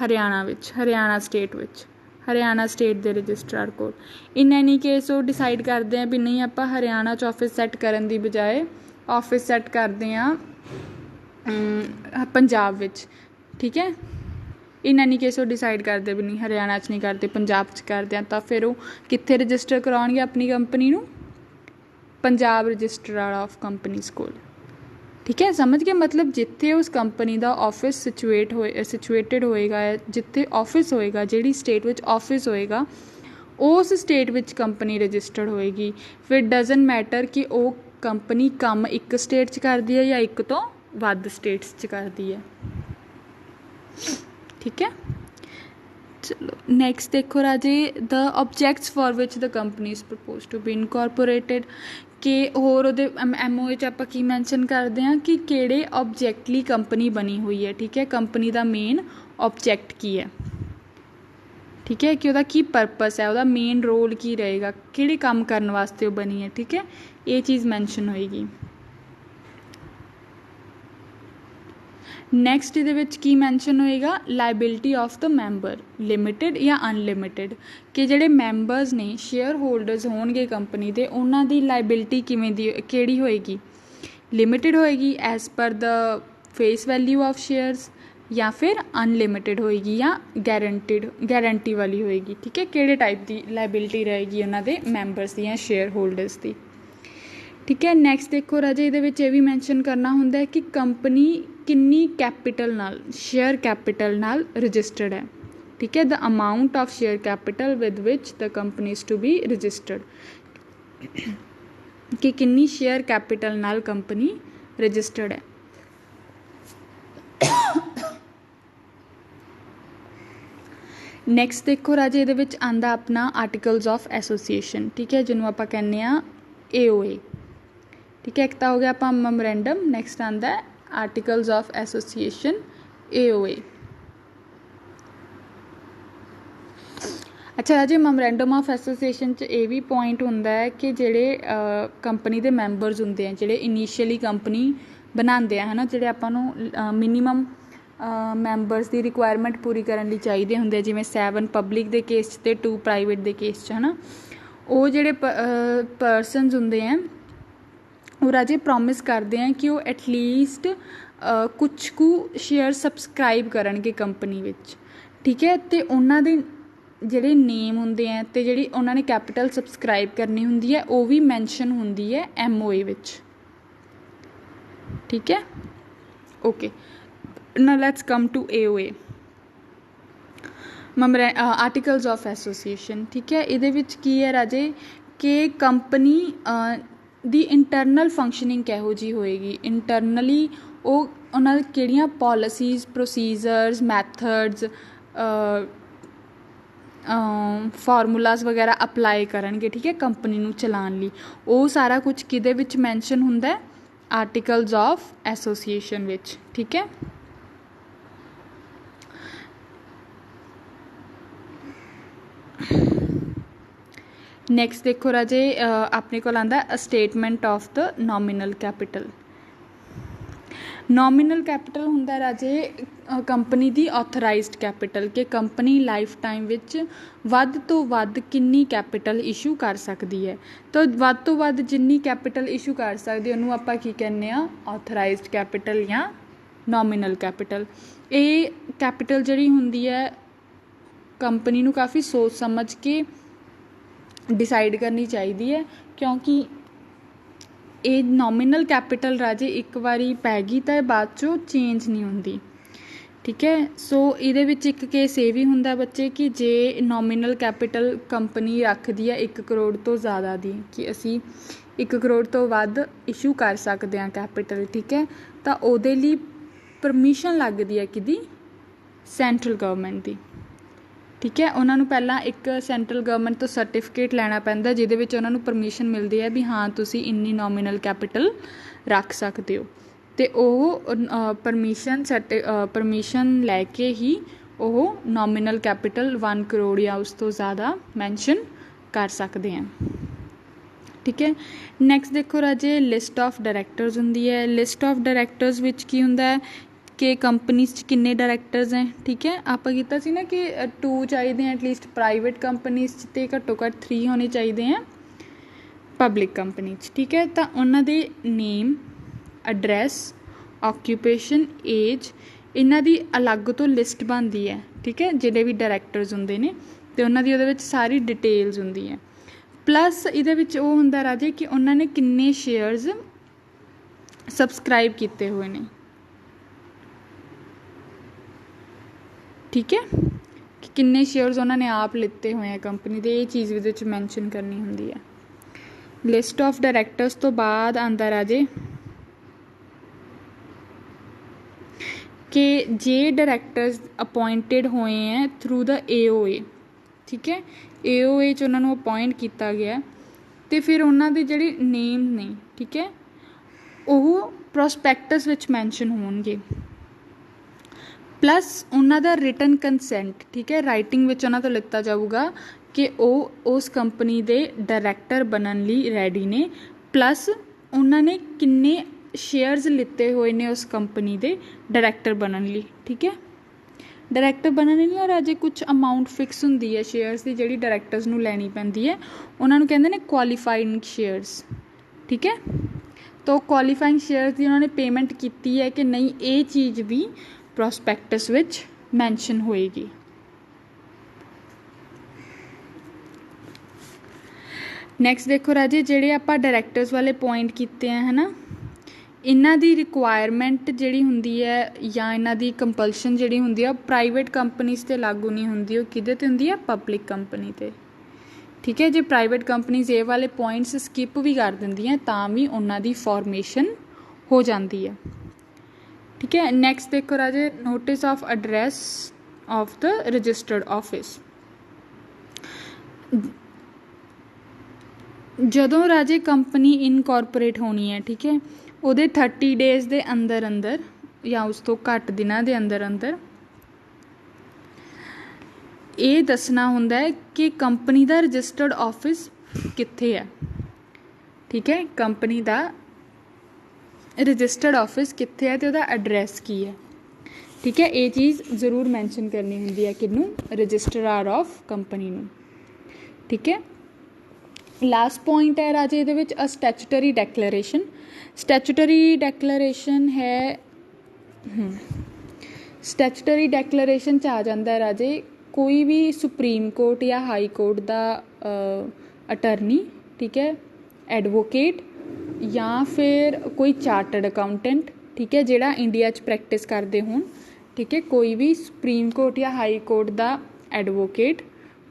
ਹਰਿਆਣਾ ਵਿੱਚ, ਹਰਿਆਣਾ ਸਟੇਟ ਵਿੱਚ, ਹਰਿਆਣਾ ਸਟੇਟ ਦੇ ਰਜਿਸਟਰਾਰ ਕੋਲ। ਇਨ ਐਨੀ ਕੇਸ ਉਹ ਡਿਸਾਈਡ ਕਰਦੇ ਆ ਵੀ ਨਹੀਂ ਆਪਾਂ ਹਰਿਆਣਾ 'ਚ ਆਫਿਸ ਸੈੱਟ ਕਰਨ ਦੀ ਬਜਾਏ ਆਫਿਸ ਸੈੱਟ ਕਰਦੇ ਹਾਂ ਪੰਜਾਬ ਵਿੱਚ। ਠੀਕ ਹੈ, ਇਨ ਐਨੀ ਕੇਸ ਉਹ ਡਿਸਾਈਡ ਕਰਦੇ ਵੀ ਨਹੀਂ ਹਰਿਆਣਾ 'ਚ ਨਹੀਂ ਕਰਦੇ ਪੰਜਾਬ 'ਚ ਕਰਦੇ ਆ ਤਾਂ ਫਿਰ ਉਹ ਕਿੱਥੇ ਰਜਿਸਟਰ ਕਰਾਉਣਗੇ ਆਪਣੀ ਕੰਪਨੀ ਨੂੰ ਪੰਜਾਬ ਰਜਿਸਟਰਾਰ ਆਫ ਕੰਪਨੀਜ਼ ਕੋਲ। ਠੀਕ ਹੈ, ਸਮਝ ਗਏ ਮਤਲਬ ਜਿੱਥੇ ਉਸ ਕੰਪਨੀ ਦਾ ਆਫਿਸ ਸਿਚੁਏਟਡ ਹੋਏਗਾ, ਜਿੱਥੇ ਆਫਿਸ ਹੋਏਗਾ, ਜਿਹੜੀ ਸਟੇਟ ਵਿੱਚ ਆਫਿਸ ਹੋਏਗਾ ਉਸ ਸਟੇਟ ਵਿੱਚ ਕੰਪਨੀ ਰਜਿਸਟਰਡ ਹੋਏਗੀ। ਫਿਰ ਡਜ਼ਨਟ ਮੈਟਰ ਕਿ ਉਹ ਕੰਪਨੀ ਕੰਮ ਇੱਕ ਸਟੇਟ 'ਚ ਕਰਦੀ ਹੈ ਜਾਂ ਇੱਕ ਤੋਂ ਵੱਧ ਸਟੇਟਸ 'ਚ ਕਰਦੀ ਹੈ। ਠੀਕ ਹੈ, ਚਲੋ ਨੈਕਸਟ ਦੇਖੋ ਰਾਜੇ the objects for which the company is propose to be incorporated. ਕਿ ਹੋਰ ਉਹਦੇ MOA 'ਚ ਆਪਾਂ ਕੀ ਮੈਂਸ਼ਨ ਕਰਦੇ ਹਾਂ ਕਿ ਕਿਹੜੇ ਆਬਜੈਕਟ ਲਈ ਕੰਪਨੀ ਬਣੀ ਹੋਈ ਹੈ। ਠੀਕ ਹੈ, ਕੰਪਨੀ ਦਾ ਮੇਨ ਆਬਜੈਕਟ ਕੀ ਹੈ। ਠੀਕ ਹੈ, ਕਿ ਉਹਦਾ ਕੀ ਪਰਪਸ ਹੈ, ਉਹਦਾ ਮੇਨ ਰੋਲ ਕੀ ਰਹੇਗਾ, ਕਿਹੜੇ ਕੰਮ ਕਰਨ ਵਾਸਤੇ ਉਹ ਬਣੀ ਹੈ। ਠੀਕ ਹੈ, ਇਹ ਚੀਜ਼ ਮੈਂਸ਼ਨ ਹੋਏਗੀ। ਨੈਕਸਟ ਇਹਦੇ ਵਿੱਚ ਕੀ ਮੈਂਸ਼ਨ ਹੋਏਗਾ liability of the member, limited ਜਾਂ ਅਨਲਿਮਿਟਡ। ਕਿ ਜਿਹੜੇ ਮੈਂਬਰਸ ਨੇ ਸ਼ੇਅਰ ਹੋਲਡਰਸ ਹੋਣਗੇ ਕੰਪਨੀ ਦੇ ਉਹਨਾਂ ਦੀ ਲਾਇਬਿਲਿਟੀ ਕਿਵੇਂ ਦੀ ਕਿਹੜੀ ਹੋਏਗੀ, ਲਿਮਿਟਡ ਹੋਏਗੀ as per the face value of shares ਜਾਂ ਫਿਰ ਅਨਲਿਮਿਟਡ ਹੋਏਗੀ ਜਾਂ ਗਾਰੰਟੀ ਵਾਲੀ ਹੋਏਗੀ। ਠੀਕ ਹੈ, ਕਿਹੜੇ ਟਾਈਪ ਦੀ ਲਾਇਬਿਲਿਟੀ ਰਹੇਗੀ ਉਹਨਾਂ ਦੇ ਮੈਂਬਰਸ ਦੀ ਜਾਂ ਸ਼ੇਅਰ ਹੋਲਡਰਸ ਦੀ। ਠੀਕ ਹੈ, ਨੈਕਸਟ ਦੇਖੋ ਰਾਜੇ ਇਹਦੇ ਵਿੱਚ ਇਹ ਵੀ ਮੈਂਸ਼ਨ ਕਰਨਾ ਹੁੰਦਾ ਹੈ ਕਿ ਕੰਪਨੀ ਕਿੰਨੀ ਕੈਪੀਟਲ ਨਾਲ, ਸ਼ੇਅਰ ਕੈਪੀਟਲ ਨਾਲ ਰਜਿਸਟਰਡ ਹੈ। ਠੀਕ ਹੈ, the amount of share capital with which the company is to be registered. ਕਿ ਕਿੰਨੀ ਸ਼ੇਅਰ ਕੈਪੀਟਲ ਨਾਲ ਕੰਪਨੀ ਰਜਿਸਟਰਡ ਹੈ। ਨੈਕਸਟ ਦੇਖੋ ਰਾਜੇ ਇਹਦੇ ਵਿੱਚ ਆਉਂਦਾ ਆਪਣਾ ਆਰਟੀਕਲਸ ਆਫ ਐਸੋਸੀਏਸ਼ਨ। ਠੀਕ ਹੈ, ਜਿਹਨੂੰ ਆਪਾਂ ਕਹਿੰਦੇ ਹਾਂ AOA। ठीक है, एक तो हो गया ਆਪਾਂ ਮੈਮੋਰੈਂਡਮ, ਨੈਕਸਟ ਆਉਂਦਾ ਹੈ ਆਰਟੀਕਲਸ ਆਫ ਐਸੋਸੀਏਸ਼ਨ AOA। ਅੱਛਾ ਰਾਜੇ, ਮੈਮੋਰੈਂਡਮ ਆਫ ਐਸੋਸੀਏਸ਼ਨ 'ਚ ਇਹ ਵੀ ਪੁਆਇੰਟ ਹੁੰਦਾ ਹੈ ਕਿ ਜਿਹੜੇ ਕੰਪਨੀ ਦੇ ਮੈਂਬਰਸ ਹੁੰਦੇ ਆ, ਜਿਹੜੇ ਇਨੀਸ਼ੀਅਲੀ ਕੰਪਨੀ ਬਣਾਉਂਦੇ ਆ ਹੈ ਨਾ, ਜਿਹੜੇ ਆਪਾਂ ਨੂੰ ਮਿਨੀਮਮ ਮੈਂਬਰਸ ਦੀ ਰਿਕੁਆਇਰਮੈਂਟ ਪੂਰੀ ਕਰਨ ਲਈ ਚਾਹੀਦੇ ਹੁੰਦੇ ਆ, ਜਿਵੇਂ 7 ਪਬਲਿਕ ਦੇ ਕੇਸ 'ਚ ਅਤੇ 2 ਪ੍ਰਾਈਵੇਟ ਦੇ ਕੇਸ 'ਚ ਹੈ ਨਾ, ਉਹ ਜਿਹੜੇ ਪਰਸਨਸ ਹੁੰਦੇ ਆ ਉਹ ਰਾਜੇ ਪ੍ਰੋਮਿਸ ਕਰਦੇ ਆ ਕਿ ਉਹ ਐਟਲੀਸਟ ਕੁਛ ਕੁ ਸ਼ੇਅਰ ਸਬਸਕ੍ਰਾਈਬ ਕਰਨਗੇ ਕੰਪਨੀ ਵਿੱਚ। ਠੀਕ ਹੈ, ਅਤੇ ਉਹਨਾਂ ਦੇ ਜਿਹੜੇ ਨੇਮ ਹੁੰਦੇ ਆ ਅਤੇ ਜਿਹੜੀ ਉਹਨਾਂ ਨੇ ਕੈਪੀਟਲ ਸਬਸਕ੍ਰਾਈਬ ਕਰਨੀ ਹੁੰਦੀ ਹੈ ਉਹ ਵੀ ਮੈਂਸ਼ਨ ਹੁੰਦੀ ਹੈ MOA ਵਿੱਚ। ਠੀਕ ਹੈ, okay. Now let's come to AOA, articles of association. ਠੀਕ ਹੈ, ਇਹਦੇ ਵਿੱਚ ਕੀ ਹੈ ਰਾਜੇ ਕਿ ਕੰਪਨੀ ਦੀ ਇੰਟਰਨਲ ਫੰਕਸ਼ਨਿੰਗ ਕਿਹੋ ਜਿਹੀ ਹੋਏਗੀ, ਇੰਟਰਨਲੀ ਉਹ ਉਹਨਾਂ ਦੀ ਕਿਹੜੀਆਂ ਪੋਲਿਸੀਜ਼, ਪ੍ਰੋਸੀਜਰਸ, ਮੈਥਡਸ, ਫਾਰਮੂਲਾਜ਼ ਵਗੈਰਾ ਅਪਲਾਈ ਕਰਨਗੇ। ਠੀਕ ਹੈ, ਕੰਪਨੀ ਨੂੰ ਚਲਾਉਣ ਲਈ, ਉਹ ਸਾਰਾ ਕੁਛ ਕਿਹਦੇ ਵਿੱਚ ਮੈਂਸ਼ਨ ਹੁੰਦਾ, ਆਰਟੀਕਲਸ ਆਫ ਐਸੋਸੀਏਸ਼ਨ ਵਿੱਚ। ਠੀਕ ਹੈ, ਨੈਕਸਟ ਦੇਖੋ ਰਾਜੇ, ਆਪਣੇ ਕੋਲ ਆਉਂਦਾ statement of the nominal capital. Nominal capital ਹੁੰਦਾ ਰਾਜੇ ਕੰਪਨੀ ਦੀ ਆਥੋਰਾਈਜ਼ਡ ਕੈਪੀਟਲ, ਕਿ ਕੰਪਨੀ ਲਾਈਫ ਟਾਈਮ ਵਿੱਚ ਵੱਧ ਤੋਂ ਵੱਧ ਕਿੰਨੀ ਕੈਪੀਟਲ ਇਸ਼ੂ ਕਰ ਸਕਦੀ ਹੈ। ਤਾਂ ਵੱਧ ਤੋਂ ਵੱਧ ਜਿੰਨੀ ਕੈਪੀਟਲ ਇਸ਼ੂ ਕਰ ਸਕਦੀ ਉਹਨੂੰ ਆਪਾਂ ਕੀ ਕਹਿੰਦੇ ਹਾਂ, ਆਥੋਰਾਈਜ਼ਡ ਕੈਪੀਟਲ ਜਾਂ ਨੋਮੀਨਲ ਕੈਪੀਟਲ। ਇਹ ਕੈਪੀਟਲ ਜਿਹੜੀ ਹੁੰਦੀ ਹੈ ਕੰਪਨੀ ਨੂੰ ਕਾਫੀ ਸੋਚ ਸਮਝ ਕੇ ਡਿਸਾਈਡ ਕਰਨੀ ਚਾਹੀਦੀ ਹੈ, ਕਿਉਂਕਿ ਇਹ ਨੋਮੀਨਲ ਕੈਪੀਟਲ ਰਾਜੇ ਇੱਕ ਵਾਰੀ ਪੈ ਗਈ ਤਾਂ ਇਹ ਬਾਅਦ 'ਚੋਂ ਚੇਂਜ ਨਹੀਂ ਹੁੰਦੀ। ਠੀਕ ਹੈ, ਸੋ ਇਹਦੇ ਵਿੱਚ ਇੱਕ ਕੇਸ ਇਹ ਵੀ ਹੁੰਦਾ ਬੱਚੇ ਕਿ ਜੇ ਨੋਮੀਨਲ ਕੈਪੀਟਲ ਕੰਪਨੀ ਰੱਖਦੀ ਹੈ 1 ਕਰੋੜ ਤੋਂ ਜ਼ਿਆਦਾ ਦੀ, ਕਿ ਅਸੀਂ 1 ਕਰੋੜ ਤੋਂ ਵੱਧ ਇਸ਼ੂ ਕਰ ਸਕਦੇ ਹਾਂ ਕੈਪੀਟਲ। ਠੀਕ ਹੈ, ਤਾਂ ਉਹਦੇ ਲਈ ਪਰਮਿਸ਼ਨ ਲੱਗਦੀ ਹੈ ਕਿਹਦੀ, ਸੈਂਟਰਲ ਗਵਰਨਮੈਂਟ ਦੀ। ਠੀਕ ਹੈ, ਉਹਨਾਂ ਨੂੰ ਪਹਿਲਾਂ ਇੱਕ ਸੈਂਟਰਲ ਗਵਰਨਮੈਂਟ ਤੋਂ ਸਰਟੀਫਿਕੇਟ ਲੈਣਾ ਪੈਂਦਾ ਜਿਹਦੇ ਵਿੱਚ ਉਹਨਾਂ ਨੂੰ ਪਰਮਿਸ਼ਨ ਮਿਲਦੀ ਹੈ ਵੀ ਹਾਂ ਤੁਸੀਂ ਇੰਨੀ ਨੋਮੀਨਲ ਕੈਪੀਟਲ ਰੱਖ ਸਕਦੇ ਹੋ, ਅਤੇ ਉਹ ਪਰਮਿਸ਼ਨ ਲੈ ਕੇ ਹੀ ਉਹ ਨੋਮੀਨਲ ਕੈਪੀਟਲ 1 ਕਰੋੜ ਜਾਂ ਉਸ ਤੋਂ ਜ਼ਿਆਦਾ ਮੈਂਸ਼ਨ ਕਰ ਸਕਦੇ ਹਾਂ। ਠੀਕ ਹੈ, ਨੈਕਸਟ ਦੇਖੋ ਰਾਜੇ, ਲਿਸਟ ਆਫ ਡਾਇਰੈਕਟਰਸ ਹੁੰਦੀ ਹੈ। ਲਿਸਟ ਆਫ ਡਾਇਰੈਕਟਰਸ ਵਿੱਚ ਕੀ ਹੁੰਦਾ ਹੈ ਕਿ ਕੰਪਨੀਜ਼ 'ਚ ਕਿੰਨੇ ਡਾਇਰੈਕਟਰਸ ਹੈ। ਠੀਕ ਹੈ, ਆਪਾਂ ਕੀਤਾ ਸੀ ਨਾ ਕਿ 2 ਚਾਹੀਦੇ ਆ ਐਟਲੀਸਟ ਪ੍ਰਾਈਵੇਟ ਕੰਪਨੀਜ਼ 'ਚ, ਅਤੇ ਘੱਟੋ ਘੱਟ 3 ਹੋਣੇ ਚਾਹੀਦੇ ਆ ਪਬਲਿਕ ਕੰਪਨੀ 'ਚ। ਠੀਕ ਹੈ, ਤਾਂ ਉਹਨਾਂ ਦੇ ਨੇਮ, ਐਡਰੈਸ, ਆਕਿਊਪੇਸ਼ਨ, ਏਜ, ਇਹਨਾਂ ਦੀ ਅਲੱਗ ਤੋਂ ਲਿਸਟ ਬਣਦੀ ਹੈ। ਠੀਕ ਹੈ, ਜਿਹੜੇ ਵੀ ਡਾਇਰੈਕਟਰਸ ਹੁੰਦੇ ਨੇ ਅਤੇ ਉਹਨਾਂ ਦੀ ਉਹਦੇ ਵਿੱਚ ਸਾਰੀ ਡਿਟੇਲਸ ਹੁੰਦੀ ਹੈ। ਪਲੱਸ ਇਹਦੇ ਵਿੱਚ ਉਹ ਹੁੰਦਾ ਰਾਜੇ ਕਿ ਉਹਨਾਂ ਨੇ ਕਿੰਨੇ ਸ਼ੇਅਰਸ ਸਬਸਕ੍ਰਾਈਬ ਕੀਤੇ ਹੋਏ ਨੇ। ਠੀਕ ਹੈ, ਕਿ ਕਿੰਨੇ ਸ਼ੇਅਰਸ ਉਹਨਾਂ ਨੇ ਆਪ ਲਿੱਤੇ ਹੋਏ ਆ ਕੰਪਨੀ ਦੇ, ਇਹ ਚੀਜ਼ ਇਹਦੇ ਵਿੱਚ ਮੈਂਸ਼ਨ ਕਰਨੀ ਹੁੰਦੀ ਹੈ। ਲਿਸਟ ਆਫ ਡਾਇਰੈਕਟਰਸ ਤੋਂ ਬਾਅਦ ਆਉਂਦਾ ਰਾਜੇ ਕਿ ਜੇ ਡਾਇਰੈਕਟਰਸ ਅਪੋਇੰਟਡ ਹੋਏ ਹੈ ਥਰੂ ਦਾ AOA। ਠੀਕ ਹੈ, AOA 'ਚ ਉਹਨਾਂ ਨੂੰ ਅਪੋਇੰਟ ਕੀਤਾ ਗਿਆ ਅਤੇ ਫਿਰ ਉਹਨਾਂ ਦੇ ਜਿਹੜੇ ਨੇਮ ਨੇ, ਠੀਕ ਹੈ, ਉਹ ਪ੍ਰੋਸਪੈਕਟਸ ਵਿੱਚ ਮੈਂਸ਼ਨ ਹੋਣਗੇ। ਪਲੱਸ ਉਹਨਾਂ ਦਾ ਰਿਟਨ ਕੰਸੈਂਟ, ਠੀਕ ਹੈ, ਰਾਈਟਿੰਗ ਵਿੱਚ ਉਹਨਾਂ ਤੋਂ ਲਿੱਤਾ ਜਾਊਗਾ ਕਿ ਉਹ ਉਸ ਕੰਪਨੀ ਦੇ ਡਾਇਰੈਕਟਰ ਬਣਨ ਲਈ ਰੈਡੀ ਨੇ, ਪਲੱਸ ਉਹਨਾਂ ਨੇ ਕਿੰਨੇ ਸ਼ੇਅਰਸ ਲਿੱਤੇ ਹੋਏ ਨੇ ਉਸ ਕੰਪਨੀ ਦੇ ਡਾਇਰੈਕਟਰ ਬਣਨ ਲਈ। ਠੀਕ ਹੈ, ਡਾਇਰੈਕਟਰ ਬਣਨ ਲਈ ਨਾ ਰਾਜੇ ਕੁਛ ਅਮਾਊਂਟ ਫਿਕਸ ਹੁੰਦੀ ਹੈ ਸ਼ੇਅਰਸ ਦੀ, ਜਿਹੜੀ ਡਾਇਰੈਕਟਰਸ ਨੂੰ ਲੈਣੀ ਪੈਂਦੀ ਹੈ, ਉਹਨਾਂ ਨੂੰ ਕਹਿੰਦੇ ਨੇ ਕੁਆਲੀਫਾਈਡ ਸ਼ੇਅਰਸ। ਠੀਕ ਹੈ, ਤਾਂ ਕੁਆਲੀਫਾਈਡ ਸ਼ੇਅਰਸ ਦੀ ਉਹਨਾਂ ਨੇ ਪੇਮੈਂਟ ਕੀਤੀ ਹੈ ਕਿ ਨਹੀਂ, ਇਹ ਚੀਜ਼ ਵੀ ਪ੍ਰੋਸਪੈਕਟਸ ਵਿੱਚ ਮੈਂਸ਼ਨ ਹੋਏਗੀ। ਨੈਕਸਟ ਦੇਖੋ ਰਾਜੇ, ਜਿਹੜੇ ਆਪਾਂ ਡਾਇਰੈਕਟਰਸ ਵਾਲੇ ਪੁਆਇੰਟ ਕੀਤੇ ਆ ਹੈ ਨਾ, ਇਹਨਾਂ ਦੀ ਰਿਕੁਆਇਰਮੈਂਟ ਜਿਹੜੀ ਹੁੰਦੀ ਹੈ ਜਾਂ ਇਹਨਾਂ ਦੀ ਕੰਪਲਸ਼ਨ ਜਿਹੜੀ ਹੁੰਦੀ ਆ ਉਹ ਪ੍ਰਾਈਵੇਟ ਕੰਪਨੀਜ਼ 'ਤੇ ਲਾਗੂ ਨਹੀਂ ਹੁੰਦੀ, ਉਹ ਕਿਹਦੇ 'ਤੇ ਹੁੰਦੀ ਆ, ਪਬਲਿਕ ਕੰਪਨੀ 'ਤੇ। ਠੀਕ ਹੈ, ਜੇ ਪ੍ਰਾਈਵੇਟ ਕੰਪਨੀਜ਼ ਇਹ ਵਾਲੇ ਪੁਆਇੰਟਸ ਸਕਿਪ ਵੀ ਕਰ ਦਿੰਦੀਆਂ ਤਾਂ ਵੀ ਉਹਨਾਂ ਦੀ ਫੋਰਮੇਸ਼ਨ ਹੋ ਜਾਂਦੀ ਹੈ। ਠੀਕ ਹੈ, ਨੈਕਸਟ ਦੇਖੋ ਰਾਜੇ, notice of address of the registered office. ਜਦੋਂ ਰਾਜੇ ਕੰਪਨੀ ਇਨਕੋਰਪੋਰੇਟ ਹੋਣੀ ਹੈ, ਠੀਕ ਹੈ, ਉਹਦੇ 30 ਡੇਜ਼ ਦੇ ਅੰਦਰ ਅੰਦਰ ਜਾਂ ਉਸ ਤੋਂ ਘੱਟ ਦਿਨਾਂ ਦੇ ਅੰਦਰ ਅੰਦਰ ਇਹ ਦੱਸਣਾ ਹੁੰਦਾ ਹੈ ਕਿ ਕੰਪਨੀ ਦਾ ਰਜਿਸਟਰਡ ਆਫਿਸ ਕਿੱਥੇ ਹੈ। ਠੀਕ ਹੈ, ਕੰਪਨੀ ਦਾ ਰਜਿਸਟਰਡ ਆਫਿਸ ਕਿੱਥੇ ਹੈ ਅਤੇ ਉਹਦਾ ਐਡਰੈਸ ਕੀ ਹੈ। ਠੀਕ ਹੈ, ਇਹ ਚੀਜ਼ ਜ਼ਰੂਰ ਮੈਂਸ਼ਨ ਕਰਨੀ ਹੁੰਦੀ ਹੈ ਕਿਹਨੂੰ, ਰਜਿਸਟਰਾਰ ਆਫ ਕੰਪਨੀ ਨੂੰ। ਠੀਕ ਹੈ, ਲਾਸਟ ਪੁਆਇੰਟ ਹੈ ਰਾਜੇ ਇਹਦੇ ਵਿੱਚ ਸਟੈਚੂਟਰੀ ਡੈਕਲੇਰੇਸ਼ਨ। ਸਟੈਚੂਟਰੀ ਡੈਕਲੇਰੇਸ਼ਨ ਹੈ, ਸਟੈਚੂਟਰੀ ਡੈਕਲੇਰੇਸ਼ਨ 'ਚ ਆ ਜਾਂਦਾ ਹੈ ਰਾਜੇ ਕੋਈ ਵੀ ਸੁਪਰੀਮ ਕੋਰਟ ਜਾਂ ਹਾਈ ਕੋਰਟ ਦਾ ਅਟਰਨੀ, ਠੀਕ ਹੈ, ਐਡਵੋਕੇਟ ਜਾਂ ਫਿਰ ਕੋਈ ਚਾਰਟਰਡ ਅਕਾਊਂਟੈਂਟ, ਠੀਕ ਹੈ, ਜਿਹੜਾ ਇੰਡੀਆ 'ਚ ਪ੍ਰੈਕਟਿਸ ਕਰਦੇ ਹੋਣ। ਠੀਕ ਹੈ, ਕੋਈ ਵੀ ਸੁਪਰੀਮ ਕੋਰਟ ਜਾਂ ਹਾਈ ਕੋਰਟ ਦਾ ਐਡਵੋਕੇਟ,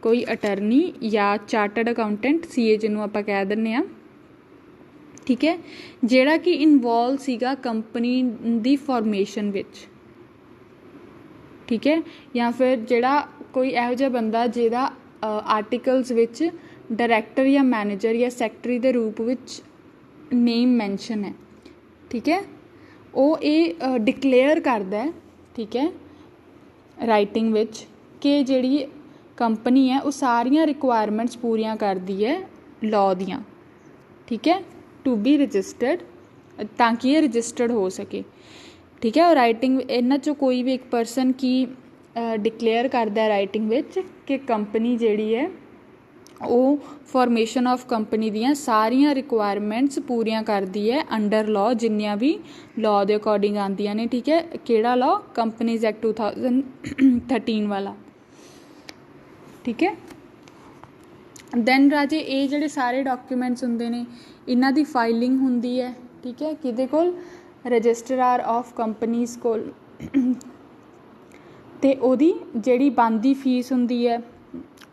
ਕੋਈ ਅਟਰਨੀ ਜਾਂ ਚਾਰਟਰਡ ਅਕਾਊਂਟੈਂਟ, CA ਜਿਹਨੂੰ ਆਪਾਂ ਕਹਿ ਦਿੰਦੇ ਹਾਂ। ਠੀਕ ਹੈ, ਜਿਹੜਾ ਕਿ ਇਨਵੋਲਵ ਸੀਗਾ ਕੰਪਨੀ ਦੀ ਫੋਰਮੇਸ਼ਨ ਵਿੱਚ। ਠੀਕ ਹੈ, ਜਾਂ ਫਿਰ ਜਿਹੜਾ ਕੋਈ ਇਹੋ ਜਿਹਾ ਬੰਦਾ ਜਿਹਦਾ ਆਰਟੀਕਲਸ ਵਿੱਚ ਡਾਇਰੈਕਟਰ ਜਾਂ ਮੈਨੇਜਰ ਜਾਂ ਸੈਕਟਰੀ ਦੇ ਰੂਪ ਵਿੱਚ ਨੇਮ ਮੈਂਸ਼ਨ ਹੈ। ਠੀਕ ਹੈ, ਉਹ ਇਹ ਡਿਕਲੇਅਰ ਕਰਦਾ ਹੈ, ਠੀਕ ਹੈ, ਰਾਈਟਿੰਗ ਵਿੱਚ ਕਿ ਜਿਹੜੀ ਕੰਪਨੀ ਹੈ ਉਹ ਸਾਰੀਆਂ ਰਿਕੁਆਇਰਮੈਂਟਸ ਪੂਰੀਆਂ ਕਰਦੀ ਹੈ ਲਾਅ ਦੀਆਂ। ਠੀਕ ਹੈ, ਟੂ ਬੀ ਰਜਿਸਟਰਡ, ਤਾਂ ਕਿ ਇਹ ਰਜਿਸਟਰਡ ਹੋ ਸਕੇ। ਠੀਕ ਹੈ, ਉਹ ਰਾਈਟਿੰਗ ਇਹਨਾਂ 'ਚੋਂ ਕੋਈ ਵੀ ਇੱਕ ਪਰਸਨ ਕੀ ਡਿਕਲੇਅਰ ਕਰਦਾ ਰਾਈਟਿੰਗ ਵਿੱਚ ਕਿ ਕੰਪਨੀ ਜਿਹੜੀ ਹੈ ਉਹ ਫੋਰਮੇਸ਼ਨ ਆਫ ਕੰਪਨੀ ਦੀਆਂ ਸਾਰੀਆਂ ਰਿਕੁਆਇਰਮੈਂਟਸ ਪੂਰੀਆਂ ਕਰਦੀ ਹੈ ਅੰਡਰ ਲਾਅ, ਜਿੰਨੀਆਂ ਵੀ ਲਾਅ ਦੇ ਅਕੋਰਡਿੰਗ ਆਉਂਦੀਆਂ ਨੇ। ਠੀਕ ਹੈ, ਕਿਹੜਾ ਲਾਅ, ਕੰਪਨੀਜ਼ ਐਕਟ 2013 ਵਾਲਾ। ਠੀਕ ਹੈ, ਦੈਨ ਰਾਜੇ ਇਹ ਜਿਹੜੇ ਸਾਰੇ ਡਾਕੂਮੈਂਟਸ ਹੁੰਦੇ ਨੇ ਇਹਨਾਂ ਦੀ ਫਾਈਲਿੰਗ ਹੁੰਦੀ ਹੈ। ਠੀਕ ਹੈ, ਕਿਹਦੇ ਕੋਲ, ਰਜਿਸਟਰਾਰ ਆਫ ਕੰਪਨੀਜ਼ ਕੋਲ, ਅਤੇ ਉਹਦੀ ਜਿਹੜੀ ਬਣਦੀ ਫੀਸ ਹੁੰਦੀ ਹੈ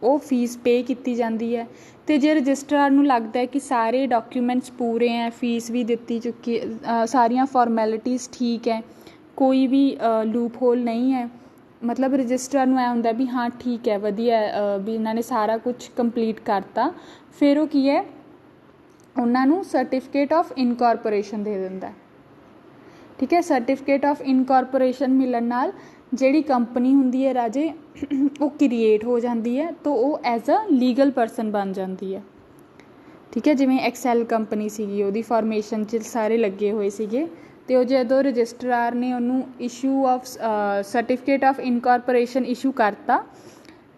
ਉਹ ਫੀਸ ਪੇ ਕੀਤੀ ਜਾਂਦੀ ਹੈ। ਅਤੇ ਜੇ ਰਜਿਸਟਰਾਰ ਨੂੰ ਲੱਗਦਾ ਹੈ ਕਿ ਸਾਰੇ ਡਾਕੂਮੈਂਟਸ ਪੂਰੇ ਹੈ, ਫੀਸ ਵੀ ਦਿੱਤੀ ਚੁੱਕੀ, ਸਾਰੀਆਂ ਫੋਰਮੈਲਿਟੀਜ਼ ਠੀਕ ਹੈ, ਕੋਈ ਵੀ ਲੂਪ ਹੋਲ ਨਹੀਂ ਹੈ, ਮਤਲਬ ਰਜਿਸਟਰਾਰ ਨੂੰ ਐਂ ਹੁੰਦਾ ਵੀ ਹਾਂ ਠੀਕ ਹੈ, ਵਧੀਆ ਵੀ ਇਹਨਾਂ ਨੇ ਸਾਰਾ ਕੁਛ ਕੰਪਲੀਟ ਕਰਤਾ, ਫਿਰ ਉਹ ਕੀ ਹੈ, ਉਹਨਾਂ ਨੂੰ ਸਰਟੀਫਿਕੇਟ ਆਫ ਇਨਕੋਰਪੋਰੇਸ਼ਨ ਦੇ ਦਿੰਦਾ। ਠੀਕ ਹੈ, ਸਰਟੀਫਿਕੇਟ ਆਫ ਇਨਕੋਰਪੋਰੇਸ਼ਨ ਮਿਲਣ ਨਾਲ ਜਿਹੜੀ ਕੰਪਨੀ ਹੁੰਦੀ ਹੈ ਰਾਜੇ ਉਹ ਕ੍ਰੀਏਟ ਹੋ ਜਾਂਦੀ ਹੈ, ਤਾਂ ਉਹ ਐਜ਼ ਅ ਲੀਗਲ ਪਰਸਨ ਬਣ ਜਾਂਦੀ ਹੈ। ਠੀਕ ਹੈ, ਜਿਵੇਂ ਐਕਸੈਲ ਕੰਪਨੀ ਸੀਗੀ, ਉਹਦੀ ਫਾਰਮੇਸ਼ਨ 'ਚ ਸਾਰੇ ਲੱਗੇ ਹੋਏ ਸੀਗੇ, ਅਤੇ ਉਹ ਜਦੋਂ ਰਜਿਸਟਰਾਰ ਨੇ ਉਹਨੂੰ issue of certificate of incorporation issue ਕਰਤਾ,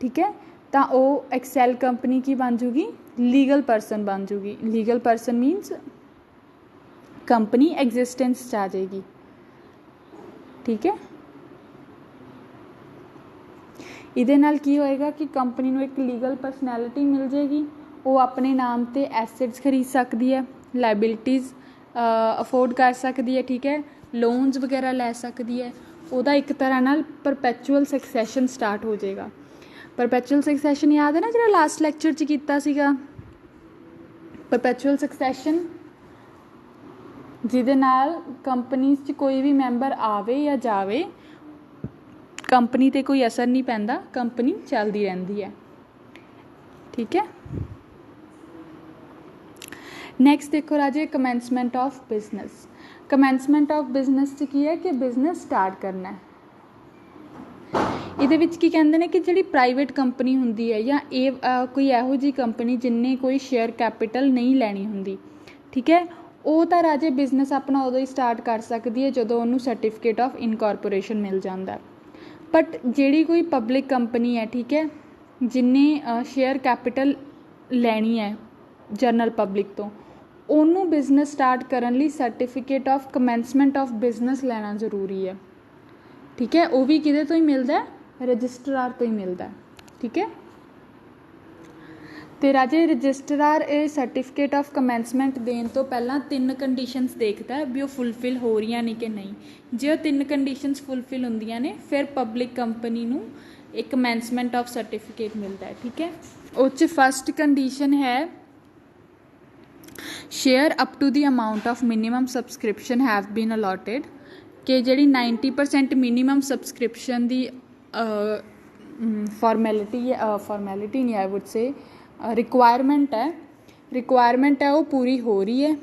ਠੀਕ ਹੈ, ਤਾਂ ਉਹ ਐਕਸੈਲ ਕੰਪਨੀ ਕੀ ਬਣ ਜੂਗੀ, ਲੀਗਲ ਪਰਸਨ ਬਣ ਜੂਗੀ। Legal person means company existence 'ਚ ਆ ਜਾਏਗੀ। ਠੀਕ ਹੈ, ਇਹਦੇ ਨਾਲ ਕੀ ਹੋਏਗਾ ਕਿ ਕੰਪਨੀ ਨੂੰ ਇੱਕ ਲੀਗਲ ਪਰਸਨੈਲਿਟੀ ਮਿਲ ਜਾਏਗੀ, ਉਹ ਆਪਣੇ ਨਾਮ 'ਤੇ ਐਸੈਟਸ ਖਰੀਦ ਸਕਦੀ ਹੈ, ਲਾਇਬਿਲਿਟੀਜ਼ ਅਫੋਰਡ ਕਰ ਸਕਦੀ ਹੈ। ਠੀਕ ਹੈ, ਲੋਨਸ ਵਗੈਰਾ ਲੈ ਸਕਦੀ ਹੈ। ਉਹਦਾ ਇੱਕ ਤਰ੍ਹਾਂ ਨਾਲ ਪਰਪੈਚੁਅਲ ਸਕਸੈਸ਼ਨ ਸਟਾਰਟ ਹੋ ਜਾਏਗਾ। ਪਰਪੈਚੁਅਲ ਸਕਸੈਸ਼ਨ ਯਾਦ ਹੈ ਨਾ, ਜਿਹੜਾ ਲਾਸਟ ਲੈਕਚਰ 'ਚ ਕੀਤਾ ਸੀਗਾ, ਪਰਪੈਚੁਅਲ ਸਕਸੈਸ਼ਨ, ਜਿਹਦੇ ਨਾਲ ਕੰਪਨੀ 'ਚ ਕੋਈ ਵੀ ਮੈਂਬਰ ਆਵੇ ਜਾਂ ਜਾਵੇ, ਕੰਪਨੀ 'ਤੇ ਕੋਈ ਅਸਰ ਨਹੀਂ ਪੈਂਦਾ, ਕੰਪਨੀ ਚੱਲਦੀ ਰਹਿੰਦੀ ਹੈ। ਠੀਕ ਹੈ, ਨੈਕਸਟ ਦੇਖੋ ਰਾਜੇ, ਕਮੈਂਸਮੈਂਟ ਆਫ ਬਿਜ਼ਨਸ। ਕਮੈਂਸਮੈਂਟ ਆਫ ਬਿਜ਼ਨਸ 'ਚ ਕੀ ਹੈ ਕਿ ਬਿਜ਼ਨਸ ਸਟਾਰਟ ਕਰਨਾ ਹੈ। ਇਹਦੇ ਵਿੱਚ ਕੀ ਕਹਿੰਦੇ ਨੇ ਕਿ ਜਿਹੜੀ ਪ੍ਰਾਈਵੇਟ ਕੰਪਨੀ ਹੁੰਦੀ ਹੈ ਜਾਂ ਇਹ ਕੋਈ ਇਹੋ ਜਿਹੀ ਕੰਪਨੀ ਜਿਹਨੇ ਕੋਈ ਸ਼ੇਅਰ ਕੈਪੀਟਲ ਨਹੀਂ ਲੈਣੀ ਹੁੰਦੀ, ਠੀਕ ਹੈ, ਉਹ ਤਾਂ ਰਾਜੇ ਬਿਜ਼ਨਸ ਆਪਣਾ ਉਦੋਂ ਹੀ ਸਟਾਰਟ ਕਰ ਸਕਦੀ ਹੈ ਜਦੋਂ ਉਹਨੂੰ ਸਰਟੀਫਿਕੇਟ ਆਫ ਇਨਕੋਰਪੋਰੇਸ਼ਨ ਮਿਲ ਜਾਂਦਾ। ਬਟ ਜਿਹੜੀ ਕੋਈ ਪਬਲਿਕ ਕੰਪਨੀ ਹੈ, ਠੀਕ ਹੈ, ਜਿਹਨੇ ਸ਼ੇਅਰ ਕੈਪੀਟਲ ਲੈਣੀ ਹੈ ਜਨਰਲ ਪਬਲਿਕ ਤੋਂ, ਉਹਨੂੰ ਬਿਜ਼ਨਸ ਸਟਾਰਟ ਕਰਨ ਲਈ ਸਰਟੀਫਿਕੇਟ ਆਫ ਕਮੈਂਸਮੈਂਟ ਆਫ ਬਿਜ਼ਨਸ ਲੈਣਾ ਜ਼ਰੂਰੀ ਹੈ। ਠੀਕ ਹੈ, ਉਹ ਵੀ ਕਿਹਦੇ ਤੋਂ ਹੀ ਮਿਲਦਾ, ਰਜਿਸਟਰਾਰ ਤੋਂ ਹੀ ਮਿਲਦਾ। ਠੀਕ ਹੈ, ਅਤੇ ਰਾਜੇ ਰਜਿਸਟਰਾਰ ਇਹ ਸਰਟੀਫਿਕੇਟ ਆਫ ਕਮੈਂਸਮੈਂਟ ਦੇਣ ਤੋਂ ਪਹਿਲਾਂ 3 ਕੰਡੀਸ਼ਨਸ ਦੇਖਦਾ ਵੀ ਉਹ ਫੁੱਲਫਿਲ ਹੋ ਰਹੀਆਂ ਨੇ ਕਿ ਨਹੀਂ। ਜੇ ਉਹ 3 ਕੰਡੀਸ਼ਨਸ ਫੁੱਲਫਿਲ ਹੁੰਦੀਆਂ ਨੇ ਫਿਰ ਪਬਲਿਕ ਕੰਪਨੀ ਨੂੰ ਇੱਕ ਕਮੈਂਸਮੈਂਟ ਆਫ ਸਰਟੀਫਿਕੇਟ ਮਿਲਦਾ ਹੈ। ਠੀਕ ਹੈ, ਉਹ 'ਚ ਫਸਟ ਕੰਡੀਸ਼ਨ ਹੈ share up to the amount of minimum subscription have been allotted, ਕਿ ਜਿਹੜੀ 90% ਮਿਨੀਮਮ ਸਬਸਕ੍ਰਿਪਸ਼ਨ ਦੀ ਫਾਰਮੈਲਿਟੀ ਨਹੀਂ, ਆਈ ਵੁੱਡ ਸੇ ਰਿਕੁਆਇਰਮੈਂਟ ਹੈ, रिक्वायरमेंट है वो पूरी हो रही है,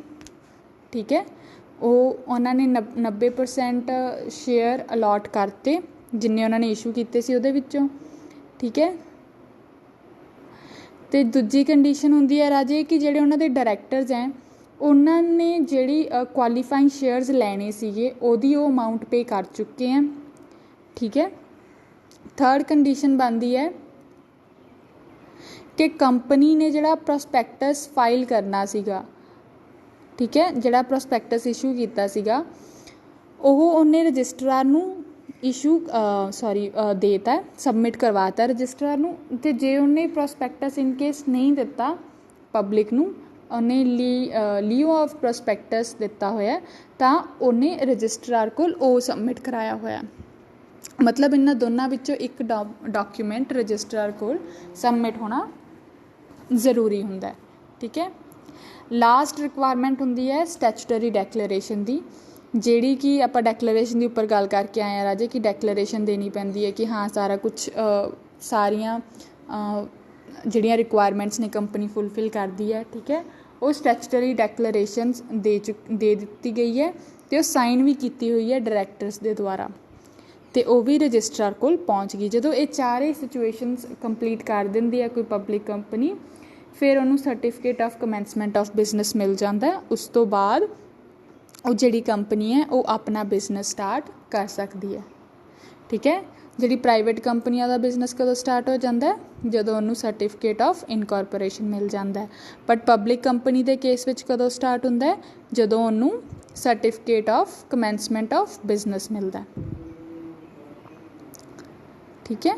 ठीक है। उन्होंने 90% शेयर अलॉट करते जिन्ने उन्होंने इशू किए सी उहदे विच्चों, ठीक है। तो दूजी कंडीशन होंदी है राजे कि जिहड़े उन्हां दे डायरैक्टर्स हैं उन्होंने जिहड़ी क्वालीफाइंग शेयर्स लैने सीगे उहदी वो अमाउंट पे कर चुके हैं, ठीक है। थर्ड कंडीशन बनती है कि कंपनी ने जिहड़ा प्रोस्पैक्टस फाइल करना सीगा, ठीक है, जिहड़ा प्रोस्पैक्टस इशू कीता सीगा ਉਹ ਉਹਨੇ ਰਜਿਸਟਰਾਰ ਨੂੰ ਇਸ਼ੂ ਦੇਤਾ, ਸਬਮਿਟ ਕਰਵਾਤਾ ਰਜਿਸਟਰਾਰ ਨੂੰ। ਅਤੇ ਜੇ ਉਹਨੇ ਪ੍ਰੋਸਪੈਕਟਸ ਇਨ ਕੇਸ ਨਹੀਂ ਦਿੱਤਾ ਪਬਲਿਕ ਨੂੰ, ਉਹਨੇ ਲੀਓ ਆਫ ਪ੍ਰੋਸਪੈਕਟਸ ਦਿੱਤਾ ਹੋਇਆ ਤਾਂ ਉਹਨੇ ਰਜਿਸਟਰਾਰ ਕੋਲ ਉਹ ਸਬਮਿਟ ਕਰਾਇਆ ਹੋਇਆ। ਮਤਲਬ ਇਹਨਾਂ ਦੋਨਾਂ ਵਿੱਚੋਂ ਇੱਕ ਡਾਕੂਮੈਂਟ ਰਜਿਸਟਰਾਰ ਕੋਲ ਸਬਮਿਟ ਹੋਣਾ ਜ਼ਰੂਰੀ ਹੁੰਦਾ, ਠੀਕ ਹੈ। ਲਾਸਟ ਰਿਕੁਆਇਰਮੈਂਟ ਹੁੰਦੀ ਹੈ ਸਟੈਚੂਟਰੀ ਡੈਕਲੇਰੇਸ਼ਨ ਦੀ, ਜਿਹੜੀ ਕਿ ਆਪਾਂ ਡੈਕਲੇਰੇਸ਼ਨ ਦੇ ਉੱਪਰ ਗੱਲ ਕਰਕੇ ਆਏ ਹਾਂ ਰਾਜੇ ਕਿ ਡੈਕਲੇਰੇਸ਼ਨ ਦੇਣੀ ਪੈਂਦੀ ਹੈ ਕਿ ਹਾਂ ਸਾਰਾ ਕੁਛ ਸਾਰੀਆਂ ਜਿਹੜੀਆਂ ਰਿਕੁਆਇਰਮੈਂਟਸ ਨੇ ਕੰਪਨੀ ਫੁੱਲਫਿਲ ਕਰਦੀ ਹੈ, ਠੀਕ ਹੈ। ਉਹ ਸਟੈਚੂਟਰੀ ਡੈਕਲੇਰੇਸ਼ਨਸ ਦੇ ਦਿੱਤੀ ਗਈ ਹੈ ਅਤੇ ਉਹ ਸਾਈਨ ਵੀ ਕੀਤੀ ਹੋਈ ਹੈ ਡਾਇਰੈਕਟਰਸ ਦੇ ਦੁਆਰਾ, ਅਤੇ ਉਹ ਵੀ ਰਜਿਸਟਰਾਰ ਕੋਲ ਪਹੁੰਚ ਗਈ। ਜਦੋਂ ਇਹ ਚਾਰੇ ਸਿਚੁਏਸ਼ਨਸ ਕੰਪਲੀਟ ਕਰ ਦਿੰਦੀ ਹੈ ਕੋਈ ਪਬਲਿਕ ਕੰਪਨੀ, ਫਿਰ ਉਹਨੂੰ ਸਰਟੀਫਿਕੇਟ ਆਫ ਕਮੈਂਸਮੈਂਟ ਆਫ ਬਿਜ਼ਨਸ ਮਿਲ ਜਾਂਦਾ। ਉਸ ਤੋਂ ਬਾਅਦ ਉਹ ਜਿਹੜੀ ਕੰਪਨੀ ਹੈ ਉਹ ਆਪਣਾ ਬਿਜ਼ਨਸ ਸਟਾਰਟ ਕਰ ਸਕਦੀ ਹੈ, ਠੀਕ ਹੈ। ਜਿਹੜੀ ਪ੍ਰਾਈਵੇਟ ਕੰਪਨੀਆਂ ਦਾ ਬਿਜ਼ਨਸ ਕਦੋਂ ਸਟਾਰਟ ਹੋ ਜਾਂਦਾ, ਜਦੋਂ ਉਹਨੂੰ ਸਰਟੀਫਿਕੇਟ ਆਫ ਇਨਕੋਰਪੋਰੇਸ਼ਨ ਮਿਲ ਜਾਂਦਾ। ਬਟ ਪਬਲਿਕ ਕੰਪਨੀ ਦੇ ਕੇਸ ਵਿੱਚ ਕਦੋਂ ਸਟਾਰਟ ਹੁੰਦਾ, ਜਦੋਂ ਉਹਨੂੰ ਸਰਟੀਫਿਕੇਟ ਆਫ ਕਮੈਂਸਮੈਂਟ ਆਫ ਬਿਜ਼ਨਸ ਮਿਲਦਾ, ਠੀਕ ਹੈ।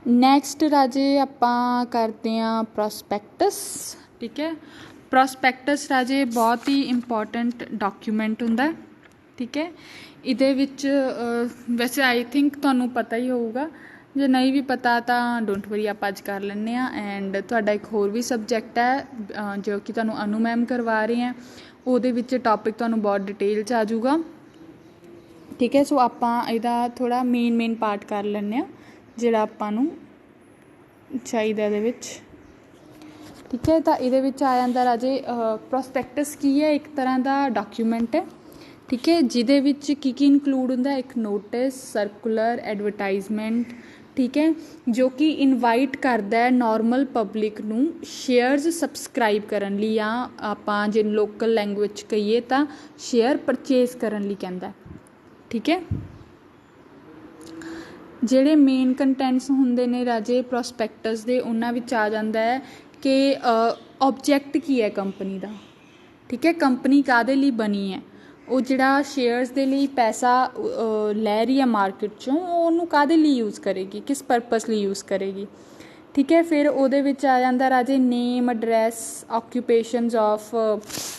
ਨੈਕਸਟ ਰਾਜੇ ਆਪਾਂ ਕਰਦੇ ਹਾਂ ਪ੍ਰੋਸਪੈਕਟਸ, ਠੀਕ ਹੈ। ਪ੍ਰੋਸਪੈਕਟਸ ਰਾਜੇ ਬਹੁਤ ਹੀ ਇੰਪੋਰਟੈਂਟ ਡਾਕੂਮੈਂਟ ਹੁੰਦਾ, ਠੀਕ ਹੈ। ਇਹਦੇ ਵਿੱਚ ਵੈਸੇ ਆਈ ਥਿੰਕ ਤੁਹਾਨੂੰ ਪਤਾ ਹੀ ਹੋਊਗਾ, ਜੇ ਨਹੀਂ ਵੀ ਪਤਾ ਤਾਂ ਡੋਂਟ ਵਰੀ, ਆਪਾਂ ਅੱਜ ਕਰ ਲੈਂਦੇ ਹਾਂ। ਐਂਡ ਤੁਹਾਡਾ ਇੱਕ ਹੋਰ ਵੀ ਸਬਜੈਕਟ ਹੈ ਜੋ ਕਿ ਤੁਹਾਨੂੰ ਅਨੂ ਮੈਮ ਕਰਵਾ ਰਹੇ ਹੈ, ਉਹਦੇ ਵਿੱਚ ਟੋਪਿਕ ਤੁਹਾਨੂੰ ਬਹੁਤ ਡਿਟੇਲ 'ਚ ਆ ਜਾਊਗਾ, ਠੀਕ ਹੈ। ਸੋ ਆਪਾਂ ਇਹਦਾ ਥੋੜ੍ਹਾ ਮੇਨ ਪਾਰਟ ਕਰ ਲੈਂਦੇ ਹਾਂ ਜਿਹੜਾ ਆਪਾਂ ਨੂੰ ਚਾਹੀਦਾ ਇਹਦੇ ਵਿੱਚ, ਠੀਕ ਹੈ। ਤਾਂ ਇਹਦੇ ਵਿੱਚ ਆ ਜਾਂਦਾ ਰਾਜੇ ਪ੍ਰੋਸਪੈਕਟਸ ਕੀ ਹੈ, ਇੱਕ ਤਰ੍ਹਾਂ ਦਾ ਡਾਕੂਮੈਂਟ ਹੈ, ਠੀਕ ਹੈ, ਜਿਹਦੇ ਵਿੱਚ ਕੀ ਇਨਕਲੂਡ ਹੁੰਦਾ, ਇੱਕ ਨੋਟਿਸ, ਸਰਕੂਲਰ, ਐਡਵਰਟਾਈਜ਼ਮੈਂਟ, ਠੀਕ ਹੈ, ਜੋ ਕਿ ਇਨਵਾਈਟ ਕਰਦਾ ਹੈ ਨੋਰਮਲ ਪਬਲਿਕ ਨੂੰ ਸ਼ੇਅਰਸ ਸਬਸਕ੍ਰਾਈਬ ਕਰਨ ਲਈ, ਜਾਂ ਆਪਾਂ ਜੇ ਲੋਕਲ ਲੈਂਗੁਏਜ 'ਚ ਕਹੀਏ ਤਾਂ ਸ਼ੇਅਰ ਪਰਚੇਜ਼ ਕਰਨ ਲਈ ਕਹਿੰਦਾ, ਠੀਕ ਹੈ। ਜਿਹੜੇ ਮੇਨ ਕੰਟੈਂਟਸ ਹੁੰਦੇ ਨੇ ਰਾਜੇ ਪ੍ਰੋਸਪੈਕਟਸ ਦੇ, ਉਹਨਾਂ ਵਿੱਚ ਆ ਜਾਂਦਾ ਹੈ ਕਿ ਓਬਜੈਕਟ ਕੀ ਹੈ ਕੰਪਨੀ ਦਾ, ਠੀਕ ਹੈ, ਕੰਪਨੀ ਕਾਹਦੇ ਲਈ ਬਣੀ ਹੈ, ਉਹ ਜਿਹੜਾ ਸ਼ੇਅਰਸ ਦੇ ਲਈ ਪੈਸਾ ਲੈ ਰਹੀ ਹੈ ਮਾਰਕੀਟ 'ਚੋਂ, ਉਹ ਉਹਨੂੰ ਕਾਹਦੇ ਲਈ ਯੂਜ਼ ਕਰੇਗੀ, ਕਿਸ ਪਰਪਸ ਲਈ ਯੂਜ਼ ਕਰੇਗੀ, ਠੀਕ ਹੈ। ਫਿਰ ਉਹਦੇ ਵਿੱਚ ਆ ਜਾਂਦਾ ਰਾਜੇ ਨੇਮ, ਐਡਰੈਸ, ਆਕਿਊਪੇਸ਼ਨਸ ਆਫ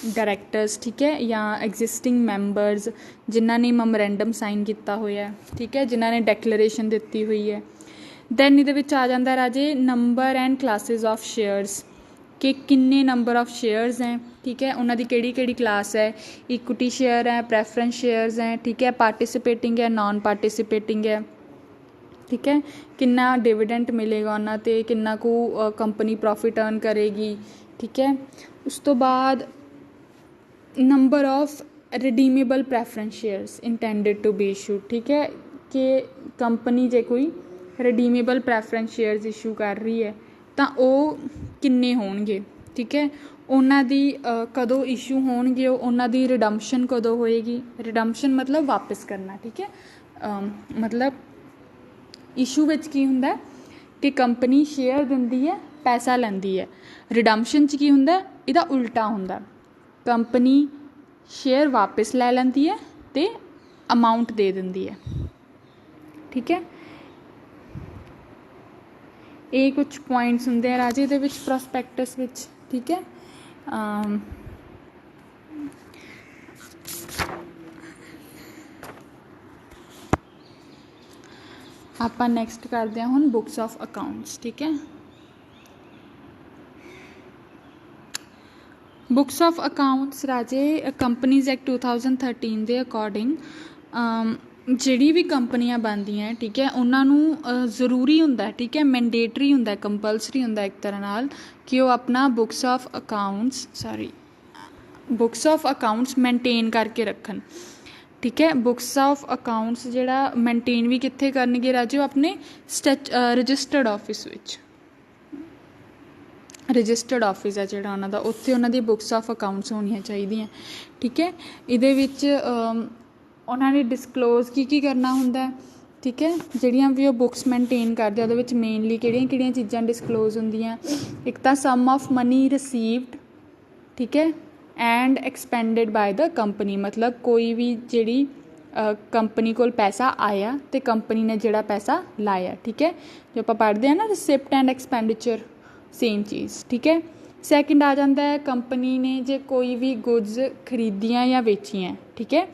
ਡਾਇਰੈਕਟਰਸ, ਠੀਕ ਹੈ, ਜਾਂ ਐਗਜ਼ਿਸਟਿੰਗ ਮੈਂਬਰਸ ਜਿਨ੍ਹਾਂ ਨੇ ਮੈਮੋਰੈਂਡਮ ਸਾਈਨ ਕੀਤਾ ਹੋਇਆ, ਠੀਕ ਹੈ, ਜਿਨ੍ਹਾਂ ਨੇ ਡੈਕਲੇਰੇਸ਼ਨ ਦਿੱਤੀ ਹੋਈ ਹੈ। ਦੈਨ ਇਹਦੇ ਵਿੱਚ ਆ ਜਾਂਦਾ ਰਾਜੇ number and classes of shares, ਕਿ ਕਿੰਨੇ ਨੰਬਰ ਆਫ ਸ਼ੇਅਰਸ ਹੈ, ਠੀਕ ਹੈ, ਉਹਨਾਂ ਦੀ ਕਿਹੜੀ ਕਲਾਸ ਹੈ, ਇਕੁਇਟੀ ਸ਼ੇਅਰ ਹੈ, ਪ੍ਰੈਫਰੈਂਸ ਸ਼ੇਅਰਸ ਹੈ, ਠੀਕ ਹੈ, ਪਾਰਟੀਸਿਪੇਟਿੰਗ ਹੈ, ਨਾਨ ਪਾਰਟੀਸਿਪੇਟਿੰਗ ਹੈ, ਠੀਕ ਹੈ, ਕਿੰਨਾ ਡਿਵੀਡੈਂਟ ਮਿਲੇਗਾ ਉਹਨਾਂ 'ਤੇ, ਕਿੰਨਾ ਕੁ ਕੰਪਨੀ ਪ੍ਰੋਫਿਟ ਅਰਨ ਕਰੇਗੀ, ਠੀਕ ਹੈ। ਉਸ ਤੋਂ ਬਾਅਦ number of redeemable preference shares intended to be issued, ਠੀਕ ਹੈ, ਕਿ ਕੰਪਨੀ ਜੇ ਕੋਈ ਰਿਡੀਮੇਬਲ ਪ੍ਰੈਫਰੈਂਸ ਸ਼ੇਅਰਸ ਇਸ਼ੂ ਕਰ ਰਹੀ ਹੈ ਤਾਂ ਉਹ ਕਿੰਨੇ ਹੋਣਗੇ, ਠੀਕ ਹੈ, ਉਹਨਾਂ ਦੀ ਕਦੋਂ ਇਸ਼ੂ ਹੋਣਗੇ, ਉਹਨਾਂ ਦੀ ਰਿਡੰਪਸ਼ਨ ਕਦੋਂ ਹੋਏਗੀ, ਰਿਡੰਪਸ਼ਨ ਮਤਲਬ ਵਾਪਿਸ ਕਰਨਾ, ਠੀਕ ਹੈ। ਮਤਲਬ ਇਸ਼ੂ ਵਿੱਚ ਕੀ ਹੁੰਦਾ ਕਿ ਕੰਪਨੀ ਸ਼ੇਅਰ ਦਿੰਦੀ ਹੈ, ਪੈਸਾ ਲੈਂਦੀ ਹੈ। ਰਿਡੰਪਸ਼ਨ 'ਚ ਕੀ ਹੁੰਦਾ, ਇਹਦਾ ਉਲਟਾ ਹੁੰਦਾ, ਕੰਪਨੀ ਸ਼ੇਅਰ ਵਾਪਿਸ ਲੈ ਲੈਂਦੀ ਹੈ ਅਤੇ ਅਮਾਊਂਟ ਦੇ ਦਿੰਦੀ ਹੈ, ਠੀਕ ਹੈ। ਇਹ ਕੁਛ ਪੁਆਇੰਟਸ ਹੁੰਦੇ ਆ ਰਾਜੇ ਇਹਦੇ ਵਿੱਚ ਪ੍ਰੋਸਪੈਕਟਸ ਵਿੱਚ, ਠੀਕ ਹੈ। ਆਪਾਂ ਨੈਕਸਟ ਕਰਦੇ ਹਾਂ ਹੁਣ ਬੁੱਕਸ ਆਫ ਅਕਾਊਂਟਸ, ਠੀਕ ਹੈ। ਬੁੱਕਸ ਆਫ ਅਕਾਊਂਟਸ ਰਾਜੇ ਕੰਪਨੀਜ਼ ਐਕਟ 2013 ਦੇ ਅਕੋਰਡਿੰਗ ਜਿਹੜੀ ਵੀ ਕੰਪਨੀਆਂ ਬਣਦੀਆਂ ਠੀਕ ਹੈ ਉਹਨਾਂ ਨੂੰ ਜ਼ਰੂਰੀ ਹੁੰਦਾ ਠੀਕ ਹੈ ਮੈਂਡੇਟਰੀ ਹੁੰਦਾ ਕੰਪਲਸਰੀ ਹੁੰਦਾ ਇੱਕ ਤਰ੍ਹਾਂ ਨਾਲ ਕਿ ਉਹ ਆਪਣਾ ਬੁੱਕਸ ਆਫ ਅਕਾਊਂਟਸ ਮੇਨਟੇਨ ਕਰਕੇ ਰੱਖਣ ਠੀਕ ਹੈ। ਬੁੱਕਸ ਆਫ ਅਕਾਊਂਟਸ ਜਿਹੜਾ ਮੇਨਟੇਨ ਵੀ ਕਿੱਥੇ ਕਰਨਗੇ ਰਾਜੇ, ਉਹ ਆਪਣੇ ਰਜਿਸਟਰਡ ਆਫਿਸ ਵਿੱਚ, ਰਜਿਸਟਰਡ ਆਫਿਸ ਹੈ ਜਿਹੜਾ ਉਹਨਾਂ ਦਾ, ਉੱਥੇ ਉਹਨਾਂ ਦੀ ਬੁੱਕਸ ਆਫ ਅਕਾਊਂਟਸ ਹੋਣੀਆਂ ਚਾਹੀਦੀਆਂ ਠੀਕ ਹੈ। ਇਹਦੇ ਵਿੱਚ ਉਹਨਾਂ ਨੇ ਡਿਸਕਲੋਜ਼ ਕੀ ਕਰਨਾ ਹੁੰਦਾ ਠੀਕ ਹੈ, ਜਿਹੜੀਆਂ ਵੀ ਉਹ ਬੁੱਕਸ ਮੇਨਟੇਨ ਕਰਦੇ ਉਹਦੇ ਵਿੱਚ ਮੇਨਲੀ ਕਿਹੜੀਆਂ ਚੀਜ਼ਾਂ ਡਿਸਕਲੋਜ਼ ਹੁੰਦੀਆਂ। ਇੱਕ ਤਾਂ ਸਮ ਆਫ ਮਨੀ ਰਿਸੀਵਡ ਠੀਕ ਹੈ ਐਂਡ ਐਕਸਪੈਂਡਡ ਬਾਏ ਦ ਕੰਪਨੀ, ਮਤਲਬ ਕੋਈ ਵੀ ਜਿਹੜੀ ਕੰਪਨੀ ਕੋਲ ਪੈਸਾ ਆਇਆ ਅਤੇ ਕੰਪਨੀ ਨੇ ਜਿਹੜਾ ਪੈਸਾ ਲਾਇਆ ਠੀਕ ਹੈ, ਜੋ ਆਪਾਂ ਪੜ੍ਹਦੇ ਹਾਂ ਨਾ ਰਿਸਿਪਟ ਐਂਡ ਐਕਸਪੈਂਡੀਚਰ, ਸੇਮ ਚੀਜ਼ ਠੀਕ ਹੈ। ਸੈਕਿੰਡ ਆ ਜਾਂਦਾ ਹੈ ਕੰਪਨੀ ਨੇ ਜੇ ਕੋਈ ਵੀ ਗੁੱਡਸ ਖਰੀਦੀਆਂ ਜਾਂ ਵੇਚੀਆਂ ਠੀਕ ਹੈ,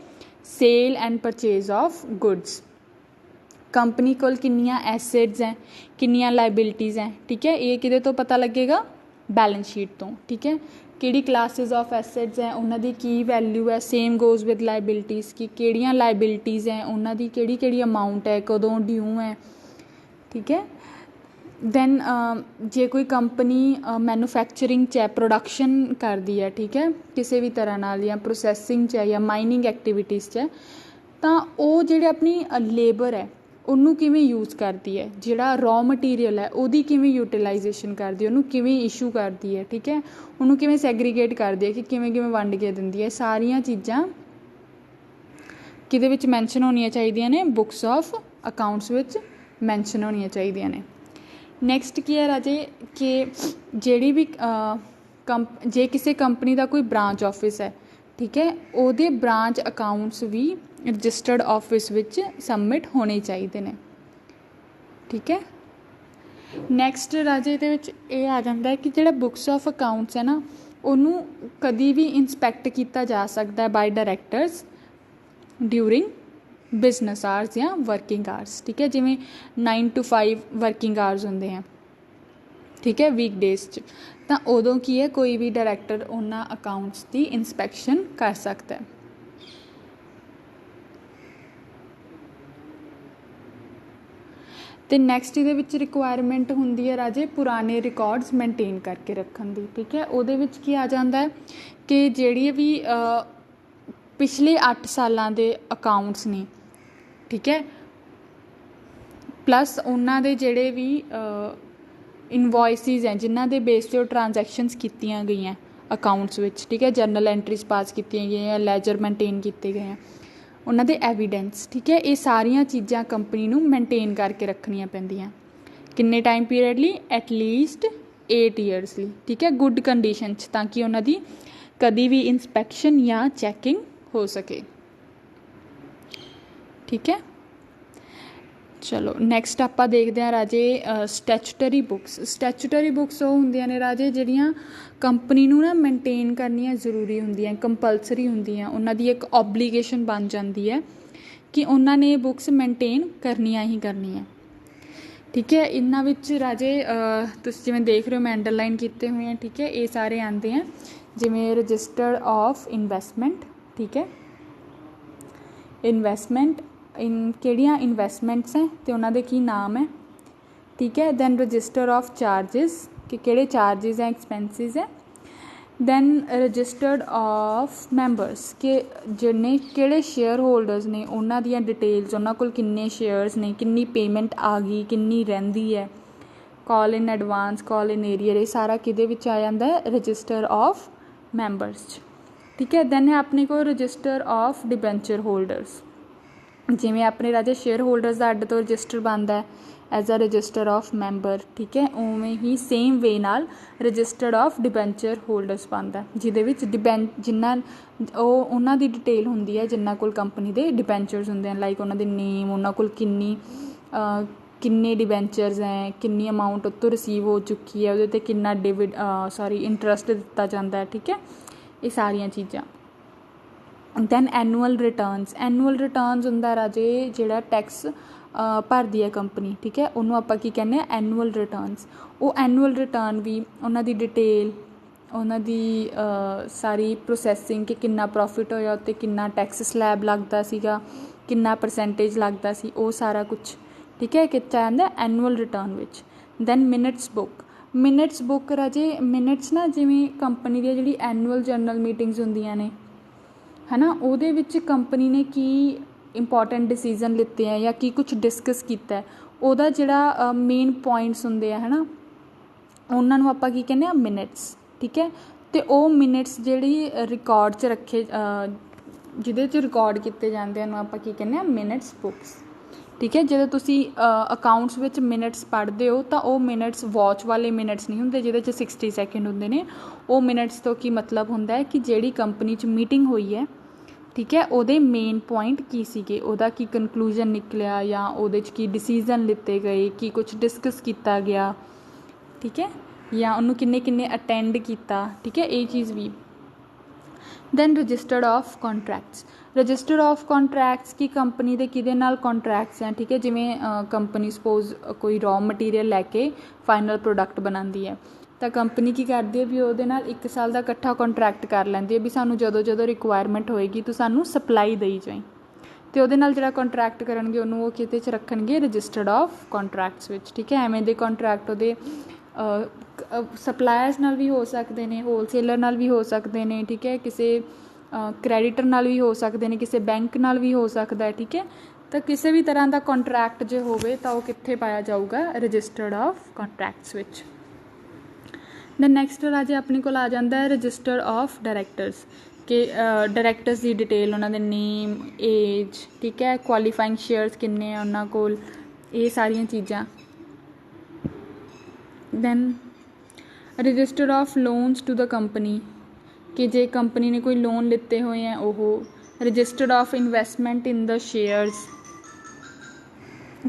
sale and purchase of goods. Company ਕੋਲ ਕਿੰਨੀਆਂ ਐਸੈਟਸ ਹੈ, ਕਿੰਨੀਆਂ ਲਾਇਬਿਲਿਟੀਜ਼ ਹੈ ਠੀਕ ਹੈ, ਇਹ ਕਿਹਦੇ ਤੋਂ ਪਤਾ ਲੱਗੇਗਾ, ਬੈਲੈਂਸ ਸ਼ੀਟ ਤੋਂ ਠੀਕ ਹੈ। ਕਿਹੜੀ ਕਲਾਸਿਸ ਆਫ ਐਸੈਟਸ ਹੈ, ਉਹਨਾਂ ਦੀ ਕੀ ਵੈਲਿਊ ਹੈ, ਸੇਮ ਗੋਜ਼ ਵਿਦ ਲਾਇਬਿਲਿਟੀਜ਼ ਕਿ ਕਿਹੜੀਆਂ ਲਾਇਬਿਲਿਟੀਜ਼ ਹੈ, ਉਹਨਾਂ ਦੀ ਕਿਹੜੀ ਅਮਾਊਂਟ ਹੈ, ਕਦੋਂ ਡਿਊ ਹੈ ਠੀਕ ਹੈ। ਦੈਨ ਜੇ ਕੋਈ ਕੰਪਨੀ ਮੈਨੂਫੈਕਚਰਿੰਗ 'ਚ ਹੈ, ਪ੍ਰੋਡਕਸ਼ਨ ਕਰਦੀ ਹੈ ਠੀਕ ਹੈ ਕਿਸੇ ਵੀ ਤਰ੍ਹਾਂ ਨਾਲ, ਜਾਂ ਪ੍ਰੋਸੈਸਿੰਗ 'ਚ ਹੈ ਜਾਂ ਮਾਈਨਿੰਗ ਐਕਟੀਵਿਟੀਜ਼ 'ਚ ਹੈ, ਤਾਂ ਉਹ ਜਿਹੜੇ ਆਪਣੀ ਲੇਬਰ ਹੈ ਉਹਨੂੰ ਕਿਵੇਂ ਯੂਜ਼ ਕਰਦੀ ਹੈ, ਜਿਹੜਾ ਰॉ ਮਟੀਰੀਅਲ ਹੈ ਉਹਦੀ ਕਿਵੇਂ ਯੂਟੀਲਾਈਜੇਸ਼ਨ ਕਰਦੀ ਹੈ, ਉਹਨੂੰ ਕਿਵੇਂ ਇਸ਼ੂ ਕਰਦੀ ਹੈ ਠੀਕ ਹੈ, ਉਹਨੂੰ ਕਿਵੇਂ ਸੈਗਰੀਗੇਟ ਕਰਦੀ ਹੈ ਕਿ ਕਿਵੇਂ ਵੰਡ ਕੇ ਦਿੰਦੀ ਹੈ, ਸਾਰੀਆਂ ਚੀਜ਼ਾਂ ਕਿਹਦੇ ਵਿੱਚ ਮੈਂਸ਼ਨ ਹੋਣੀਆਂ ਚਾਹੀਦੀਆਂ ਨੇ, ਬੁੱਕਸ ਆਫ ਅਕਾਊਂਟਸ ਵਿੱਚ ਮੈਂਸ਼ਨ ਹੋਣੀਆਂ ਚਾਹੀਦੀਆਂ ਨੇ। ਨੈਕਸਟ ਕੀ ਹੈ ਰਾਜੇ ਕਿ ਜਿਹੜੀ ਵੀ ਜੇ ਕਿਸੇ ਕੰਪਨੀ ਦਾ ਕੋਈ ਬ੍ਰਾਂਚ ਆਫਿਸ ਹੈ ਠੀਕ ਹੈ, ਉਹਦੇ ਬ੍ਰਾਂਚ ਅਕਾਊਂਟਸ ਵੀ ਰਜਿਸਟਰਡ ਆਫਿਸ ਵਿੱਚ ਸਬਮਿਟ ਹੋਣੇ ਚਾਹੀਦੇ ਨੇ ਠੀਕ ਹੈ। ਨੈਕਸਟ ਰਾਜੇ ਇਹਦੇ ਵਿੱਚ ਇਹ ਆ ਜਾਂਦਾ ਕਿ ਜਿਹੜਾ ਬੁੱਕਸ ਆਫ ਅਕਾਊਂਟਸ ਹੈ ਨਾ, ਉਹਨੂੰ ਕਦੀ ਵੀ ਇੰਸਪੈਕਟ ਕੀਤਾ ਜਾ ਸਕਦਾ by directors during business hours ਜਾਂ ਵਰਕਿੰਗ ਆਰਸ ਠੀਕ ਹੈ, ਜਿਵੇਂ 9 to 5 ਵਰਕਿੰਗ ਆਰਸ ਹੁੰਦੇ ਹੈ ਠੀਕ ਹੈ ਵੀਕ ਡੇਜ਼ 'ਚ, ਤਾਂ ਉਦੋਂ ਕੀ ਹੈ ਕੋਈ ਵੀ ਡਾਇਰੈਕਟਰ ਉਹਨਾਂ ਅਕਾਊਂਟਸ ਦੀ ਇੰਸਪੈਕਸ਼ਨ ਕਰ ਸਕਦਾ ਹੈ। ਅਤੇ ਨੈਕਸਟ ਇਹਦੇ ਵਿੱਚ ਰਿਕੁਆਇਰਮੈਂਟ ਹੁੰਦੀ ਹੈ ਰਾਜੇ ਪੁਰਾਣੇ ਰਿਕਾਰਡਸ ਮੇਨਟੇਨ ਕਰਕੇ ਰੱਖਣ ਦੀ ਠੀਕ ਹੈ। ਉਹਦੇ ਵਿੱਚ ਕੀ ਆ ਜਾਂਦਾ ਕਿ ਜਿਹੜੀ ਵੀ ਪਿਛਲੇ 8 ਸਾਲਾਂ ਦੇ ਅਕਾਊਂਟਸ ਨੇ ਠੀਕ ਹੈ, ਪਲੱਸ ਉਹਨਾਂ ਦੇ ਜਿਹੜੇ ਵੀ ਇਨਵੋਇਸਿਸ ਹੈ ਜਿਨ੍ਹਾਂ ਦੇ ਬੇਸ 'ਤੇ ਉਹ ਟ੍ਰਾਂਜੈਕਸ਼ਨਸ ਕੀਤੀਆਂ ਗਈਆਂ ਅਕਾਊਂਟਸ ਵਿੱਚ ਠੀਕ ਹੈ, ਜਰਨਲ ਐਂਟਰੀਜ਼ ਪਾਸ ਕੀਤੀਆਂ ਗਈਆਂ, ਲੈਜਰ ਮੇਨਟੇਨ ਕੀਤੇ ਗਏ ਆ, ਉਹਨਾਂ ਦੇ ਐਵੀਡੈਂਸ ਠੀਕ ਹੈ, ਇਹ ਸਾਰੀਆਂ ਚੀਜ਼ਾਂ ਕੰਪਨੀ ਨੂੰ ਮੇਨਟੇਨ ਕਰਕੇ ਰੱਖਣੀਆਂ ਪੈਂਦੀਆਂ। ਕਿੰਨੇ ਟਾਈਮ ਪੀਰੀਅਡ ਲਈ, ਐਟਲੀਸਟ 8 years ਲਈ ਠੀਕ ਹੈ, ਗੁੱਡ ਕੰਡੀਸ਼ਨ 'ਚ, ਤਾਂ ਕਿ ਉਹਨਾਂ ਦੀ ਕਦੀ ਵੀ ਇੰਸਪੈਕਸ਼ਨ ਜਾਂ ਚੈਕਿੰਗ ਹੋ ਸਕੇ ਠੀਕ ਹੈ। ਚਲੋ ਨੈਕਸਟ ਆਪਾਂ ਦੇਖਦੇ ਹਾਂ ਰਾਜੇ ਸਟੈਚੂਟਰੀ ਬੁੱਕਸ। ਸਟੈਚੂਟਰੀ ਬੁੱਕਸ ਉਹ ਹੁੰਦੀਆਂ ਨੇ ਰਾਜੇ ਜਿਹੜੀਆਂ ਕੰਪਨੀ ਨੂੰ ਨਾ ਮੇਨਟੇਨ ਕਰਨੀਆਂ ਜ਼ਰੂਰੀ ਹੁੰਦੀਆਂ, ਕੰਪਲਸਰੀ ਹੁੰਦੀਆਂ, ਉਹਨਾਂ ਦੀ ਇੱਕ ਓਬਲੀਗੇਸ਼ਨ ਬਣ ਜਾਂਦੀ ਹੈ ਕਿ ਉਹਨਾਂ ਨੇ ਬੁੱਕਸ ਮੇਨਟੇਨ ਕਰਨੀਆਂ ਹੀ ਕਰਨੀਆਂ ਠੀਕ ਹੈ। ਇਹਨਾਂ ਵਿੱਚ ਰਾਜੇ ਤੁਸੀਂ ਜਿਵੇਂ ਦੇਖ ਰਹੇ ਹੋ ਮੈਂ ਅੰਡਰਲਾਈਨ ਕੀਤੇ ਹੋਏ ਆ ਠੀਕ ਹੈ, ਇਹ ਸਾਰੇ ਆਉਂਦੇ ਆ ਜਿਵੇਂ ਰਜਿਸਟਰ ਆਫ ਇਨਵੈਸਟਮੈਂਟ ਠੀਕ ਹੈ, ਇਨਵੈਸਟਮੈਂਟ ਕਿਹੜੀਆਂ ਇਨਵੈਸਟਮੈਂਟਸ ਹੈ ਅਤੇ ਉਹਨਾਂ ਦੇ ਕੀ ਨਾਮ ਹੈ ਠੀਕ ਹੈ। ਦੈਨ ਰਜਿਸਟਰ ਆਫ ਚਾਰਜਿਸ ਕਿ ਕਿਹੜੇ ਚਾਰਜਿਸ ਹੈ, ਐਕਸਪੈਂਸਿਸ ਹੈ। ਦੈਨ ਰਜਿਸਟਰਡ ਆਫ ਮੈਂਬਰਸ ਕਿ ਜਿਹਨੇ ਕਿਹੜੇ ਸ਼ੇਅਰ ਹੋਲਡਰਸ ਨੇ ਉਹਨਾਂ ਦੀਆਂ ਡਿਟੇਲਸ, ਉਹਨਾਂ ਕੋਲ ਕਿੰਨੇ ਸ਼ੇਅਰਸ ਨੇ, ਕਿੰਨੀ ਪੇਮੈਂਟ ਆ ਗਈ, ਕਿੰਨੀ ਰਹਿੰਦੀ ਹੈ, ਕਾਲ in advance, call in arrear, ਇਹ ਸਾਰਾ ਕਿਹਦੇ ਵਿੱਚ ਆ ਜਾਂਦਾ ਰਜਿਸਟਰ ਆਫ ਮੈਂਬਰਸ 'ਚ ਠੀਕ ਹੈ। ਦੈਨ ਹੈ ਆਪਣੇ ਕੋਲ ਰਜਿਸਟਰ ਆਫ ਡਿਬੈਂਚਰ ਹੋਲਡਰਸ, ਜਿਵੇਂ ਆਪਣੇ ਰਾਜੇ ਸ਼ੇਅਰ ਹੋਲਡਰਸ ਦਾ ਅੱਡ ਤੋਂ ਰਜਿਸਟਰ ਬਣਦਾ as a register of member ਠੀਕ ਹੈ, ਉਵੇਂ ਹੀ ਸੇਮ ਵੇ ਨਾਲ ਰਜਿਸਟਰਡ ਆਫ ਡਿਬੈਂਚਰ ਹੋਲਡਰਸ ਬਣਦਾ, ਜਿਹਦੇ ਵਿੱਚ ਉਹਨਾਂ ਦੀ ਡਿਟੇਲ ਹੁੰਦੀ ਹੈ ਜਿਨ੍ਹਾਂ ਕੋਲ ਕੰਪਨੀ ਦੇ ਡਿਬੈਂਚਰਸ ਹੁੰਦੇ ਹਨ, ਲਾਈਕ ਉਹਨਾਂ ਦੇ ਨੇਮ, ਉਹਨਾਂ ਕੋਲ ਕਿੰਨੇ ਡਿਬੈਂਚਰਸ ਹੈ, ਕਿੰਨੀ ਅਮਾਊਂਟ ਉੱਤੋਂ ਰਿਸੀਵ ਹੋ ਚੁੱਕੀ ਹੈ, ਉਹਦੇ 'ਤੇ ਕਿੰਨਾ ਇੰਟਰਸਟ ਦਿੱਤਾ ਜਾਂਦਾ ਠੀਕ ਹੈ, ਇਹ ਸਾਰੀਆਂ ਚੀਜ਼ਾਂ। ਦੈਨ ਐਨੂਅਲ ਰਿਟਰਨਸ ਹੁੰਦਾ ਰਾਜੇ ਜਿਹੜਾ ਟੈਕਸ ਭਰਦੀ ਹੈ ਕੰਪਨੀ ਠੀਕ ਹੈ, ਉਹਨੂੰ ਆਪਾਂ ਕੀ ਕਹਿੰਦੇ ਹਾਂ ਐਨੂਅਲ ਰਿਟਰਨਸ। ਉਹ ਐਨੂਅਲ ਰਿਟਰਨ ਵੀ ਉਹਨਾਂ ਦੀ ਡਿਟੇਲ, ਉਹਨਾਂ ਦੀ ਸਾਰੀ ਪ੍ਰੋਸੈਸਿੰਗ ਕਿ ਕਿੰਨਾ ਪ੍ਰੋਫਿਟ ਹੋਇਆ, ਉੱਤੇ ਕਿੰਨਾ ਟੈਕਸ ਸਲੈਬ ਲੱਗਦਾ ਸੀਗਾ कितना परसेंटेज लगता सी, वो सारा कुछ ठीक है कितना जाता एनुअल रिटर्न विच। दैन मिनट्स बुक राजे मिनट्स ना जिमें कंपनी दी जिहड़ी एनुअल जनरल मीटिंग्स हुंदियां ने है ना, ਉਹਦੇ ਵਿੱਚ कंपनी ने की इंपॉर्टेंट डिसीजन लिते हैं या की कुछ डिस्कस किया है, ਉਹਦਾ ਜਿਹੜਾ मेन पॉइंट्स ਹੁੰਦੇ ਆ है ना, ਉਹਨਾਂ ਨੂੰ ਆਪਾਂ ਕੀ ਕਹਿੰਦੇ ਆ ਮਿਨਟਸ। ਠੀਕ ਹੈ, ਤੇ ਉਹ ਮਿਨਟਸ ਜਿਹੜੀ ਰਿਕਾਰਡ 'ਚ ਰੱਖੇ ਜਿਹਦੇ 'ਚ ਰਿਕਾਰਡ ਕੀਤੇ ਜਾਂਦੇ ਨੂੰ ਆਪਾਂ ਕੀ ਕਹਿੰਦੇ ਆ ਮਿਨਟਸ ਬੁੱਕਸ। ਠੀਕ ਹੈ, ਜਦੋਂ ਤੁਸੀਂ ਅਕਾਊਂਟਸ ਵਿੱਚ ਮਿਨਟਸ ਪੜ੍ਹਦੇ ਹੋ ਤਾਂ ਉਹ ਮਿਨਟਸ ਵਾਚ ਵਾਲੇ ਮਿਨਟਸ ਨਹੀਂ ਹੁੰਦੇ ਜਿਹਦੇ 'ਚ 60 ਸੈਕਿੰਡ ਹੁੰਦੇ ਨੇ। ਉਹ ਮਿਨਟਸ ਤੋਂ ਕੀ ਮਤਲਬ ਹੁੰਦਾ ਹੈ ਕਿ ਜਿਹੜੀ ਕੰਪਨੀ 'ਚ ਮੀਟਿੰਗ ਹੋਈ ਹੈ, ਠੀਕ ਹੈ, ਉਹਦੇ ਮੇਨ ਪੁਆਇੰਟ ਕੀ ਸੀਗੇ, ਉਹਦਾ ਕੀ ਕਨਕਲੂਜਨ ਨਿਕਲਿਆ ਜਾਂ ਉਹਦੇ 'ਚ ਕੀ ਡਿਸੀਜ਼ਨ ਲਿੱਤੇ ਗਏ, ਕੀ ਕੁਛ ਡਿਸਕਸ ਕੀਤਾ ਗਿਆ, ਠੀਕ ਹੈ, ਜਾਂ ਉਹਨੂੰ ਕਿੰਨੇ ਅਟੈਂਡ ਕੀਤਾ। ਠੀਕ ਹੈ, ਇਹ ਚੀਜ਼ ਵੀ। Then registered of contracts. Register of contracts ਕੀ ਕੰਪਨੀ ਦੇ ਕਿਹਦੇ ਨਾਲ ਕੰਟਰੈਕਟਸ ਹੈ। ਠੀਕ ਹੈ, ਜਿਵੇਂ ਕੰਪਨੀ ਸਪੋਜ਼ ਕੋਈ ਰॉ ਮਟੀਰੀਅਲ ਲੈ ਕੇ ਫਾਈਨਲ ਪ੍ਰੋਡਕਟ ਬਣਾਉਂਦੀ ਹੈ ਤਾਂ ਕੰਪਨੀ ਕੀ ਕਰਦੀ ਹੈ ਵੀ ਉਹਦੇ ਨਾਲ 1 ਸਾਲ ਦਾ ਇਕੱਠਾ ਕੰਟਰੈਕਟ ਕਰ ਲੈਂਦੀ ਹੈ ਵੀ ਸਾਨੂੰ ਜਦੋਂ ਰਿਕੁਆਇਰਮੈਂਟ ਹੋਏਗੀ ਤੂੰ ਸਾਨੂੰ ਸਪਲਾਈ ਦੇਈ ਜਾਈਂ, ਅਤੇ ਉਹਦੇ ਨਾਲ ਜਿਹੜਾ ਕੰਟਰੈਕਟ ਕਰਨਗੇ ਉਹਨੂੰ ਉਹ ਕਿਤੇ 'ਚ ਰੱਖਣਗੇ ਰਜਿਸਟਰਡ ਆਫ ਕੰਟਰੈਕਟਸ ਵਿੱਚ। ਠੀਕ ਹੈ, ਐਵੇਂ ਦੇ ਕੰਟਰੈਕਟ ਉਹਦੇ ਸਪਲਾਇਰਸ ਨਾਲ ਵੀ ਹੋ ਸਕਦੇ ਨੇ, ਹੋਲਸੇਲਰ ਨਾਲ ਵੀ ਹੋ ਸਕਦੇ ਨੇ, ਠੀਕ ਹੈ, ਕਿਸੇ ਕ੍ਰੈਡੀਟਰ ਨਾਲ ਵੀ ਹੋ ਸਕਦੇ ਨੇ, ਕਿਸੇ ਬੈਂਕ ਨਾਲ ਵੀ ਹੋ ਸਕਦਾ ਹੈ। ਠੀਕ ਹੈ, ਤਾਂ ਕਿਸੇ ਵੀ ਤਰ੍ਹਾਂ ਦਾ ਕੰਟਰੈਕਟ ਜੇ ਹੋਵੇ ਤਾਂ ਉਹ ਕਿੱਥੇ ਪਾਇਆ ਜਾਊਗਾ ਰਜਿਸਟਰਡ ਆਫ ਕੰਟਰੈਕਟਸ ਵਿੱਚ। ਦੈਨ ਨੈਕਸਟ ਰਾਜੇ ਆਪਣੇ ਕੋਲ ਆ ਜਾਂਦਾ ਹੈ ਰਜਿਸਟਰ ਆਫ ਡਾਇਰੈਕਟਰਸ ਕਿ ਡਾਇਰੈਕਟਰਸ ਦੀ ਡਿਟੇਲ, ਉਹਨਾਂ ਦੇ ਨੇਮ, ਏਜ, ਠੀਕ ਹੈ, ਕੁਆਲੀਫਾਈਂਗ ਸ਼ੇਅਰਸ ਕਿੰਨੇ ਆ ਉਹਨਾਂ ਕੋਲ, ਇਹ ਸਾਰੀਆਂ ਚੀਜ਼ਾਂ। Then register of loans to the company ਕਿ ਜੇ ਕੰਪਨੀ ਨੇ ਕੋਈ ਲੋਨ ਲਿੱਤੇ ਹੋਏ ਹੈ ਉਹ। Registered of investment in the shares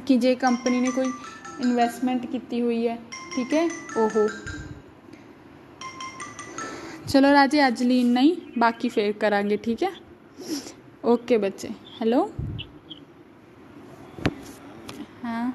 ਕਿ ਜੇ ਕੰਪਨੀ ਨੇ ਕੋਈ ਇਨਵੈਸਟਮੈਂਟ ਕੀਤੀ ਹੋਈ ਹੈ, ਠੀਕ ਹੈ, ਉਹ। ਚਲੋ ਰਾਜੇ ਅੱਜ ਲਈ ਇੰਨਾ ਹੀ, ਬਾਕੀ ਫੇਰ ਕਰਾਂਗੇ। ਠੀਕ ਹੈ, ਓਕੇ ਬੱਚੇ। ਹੈਲੋ, ਹਾਂ।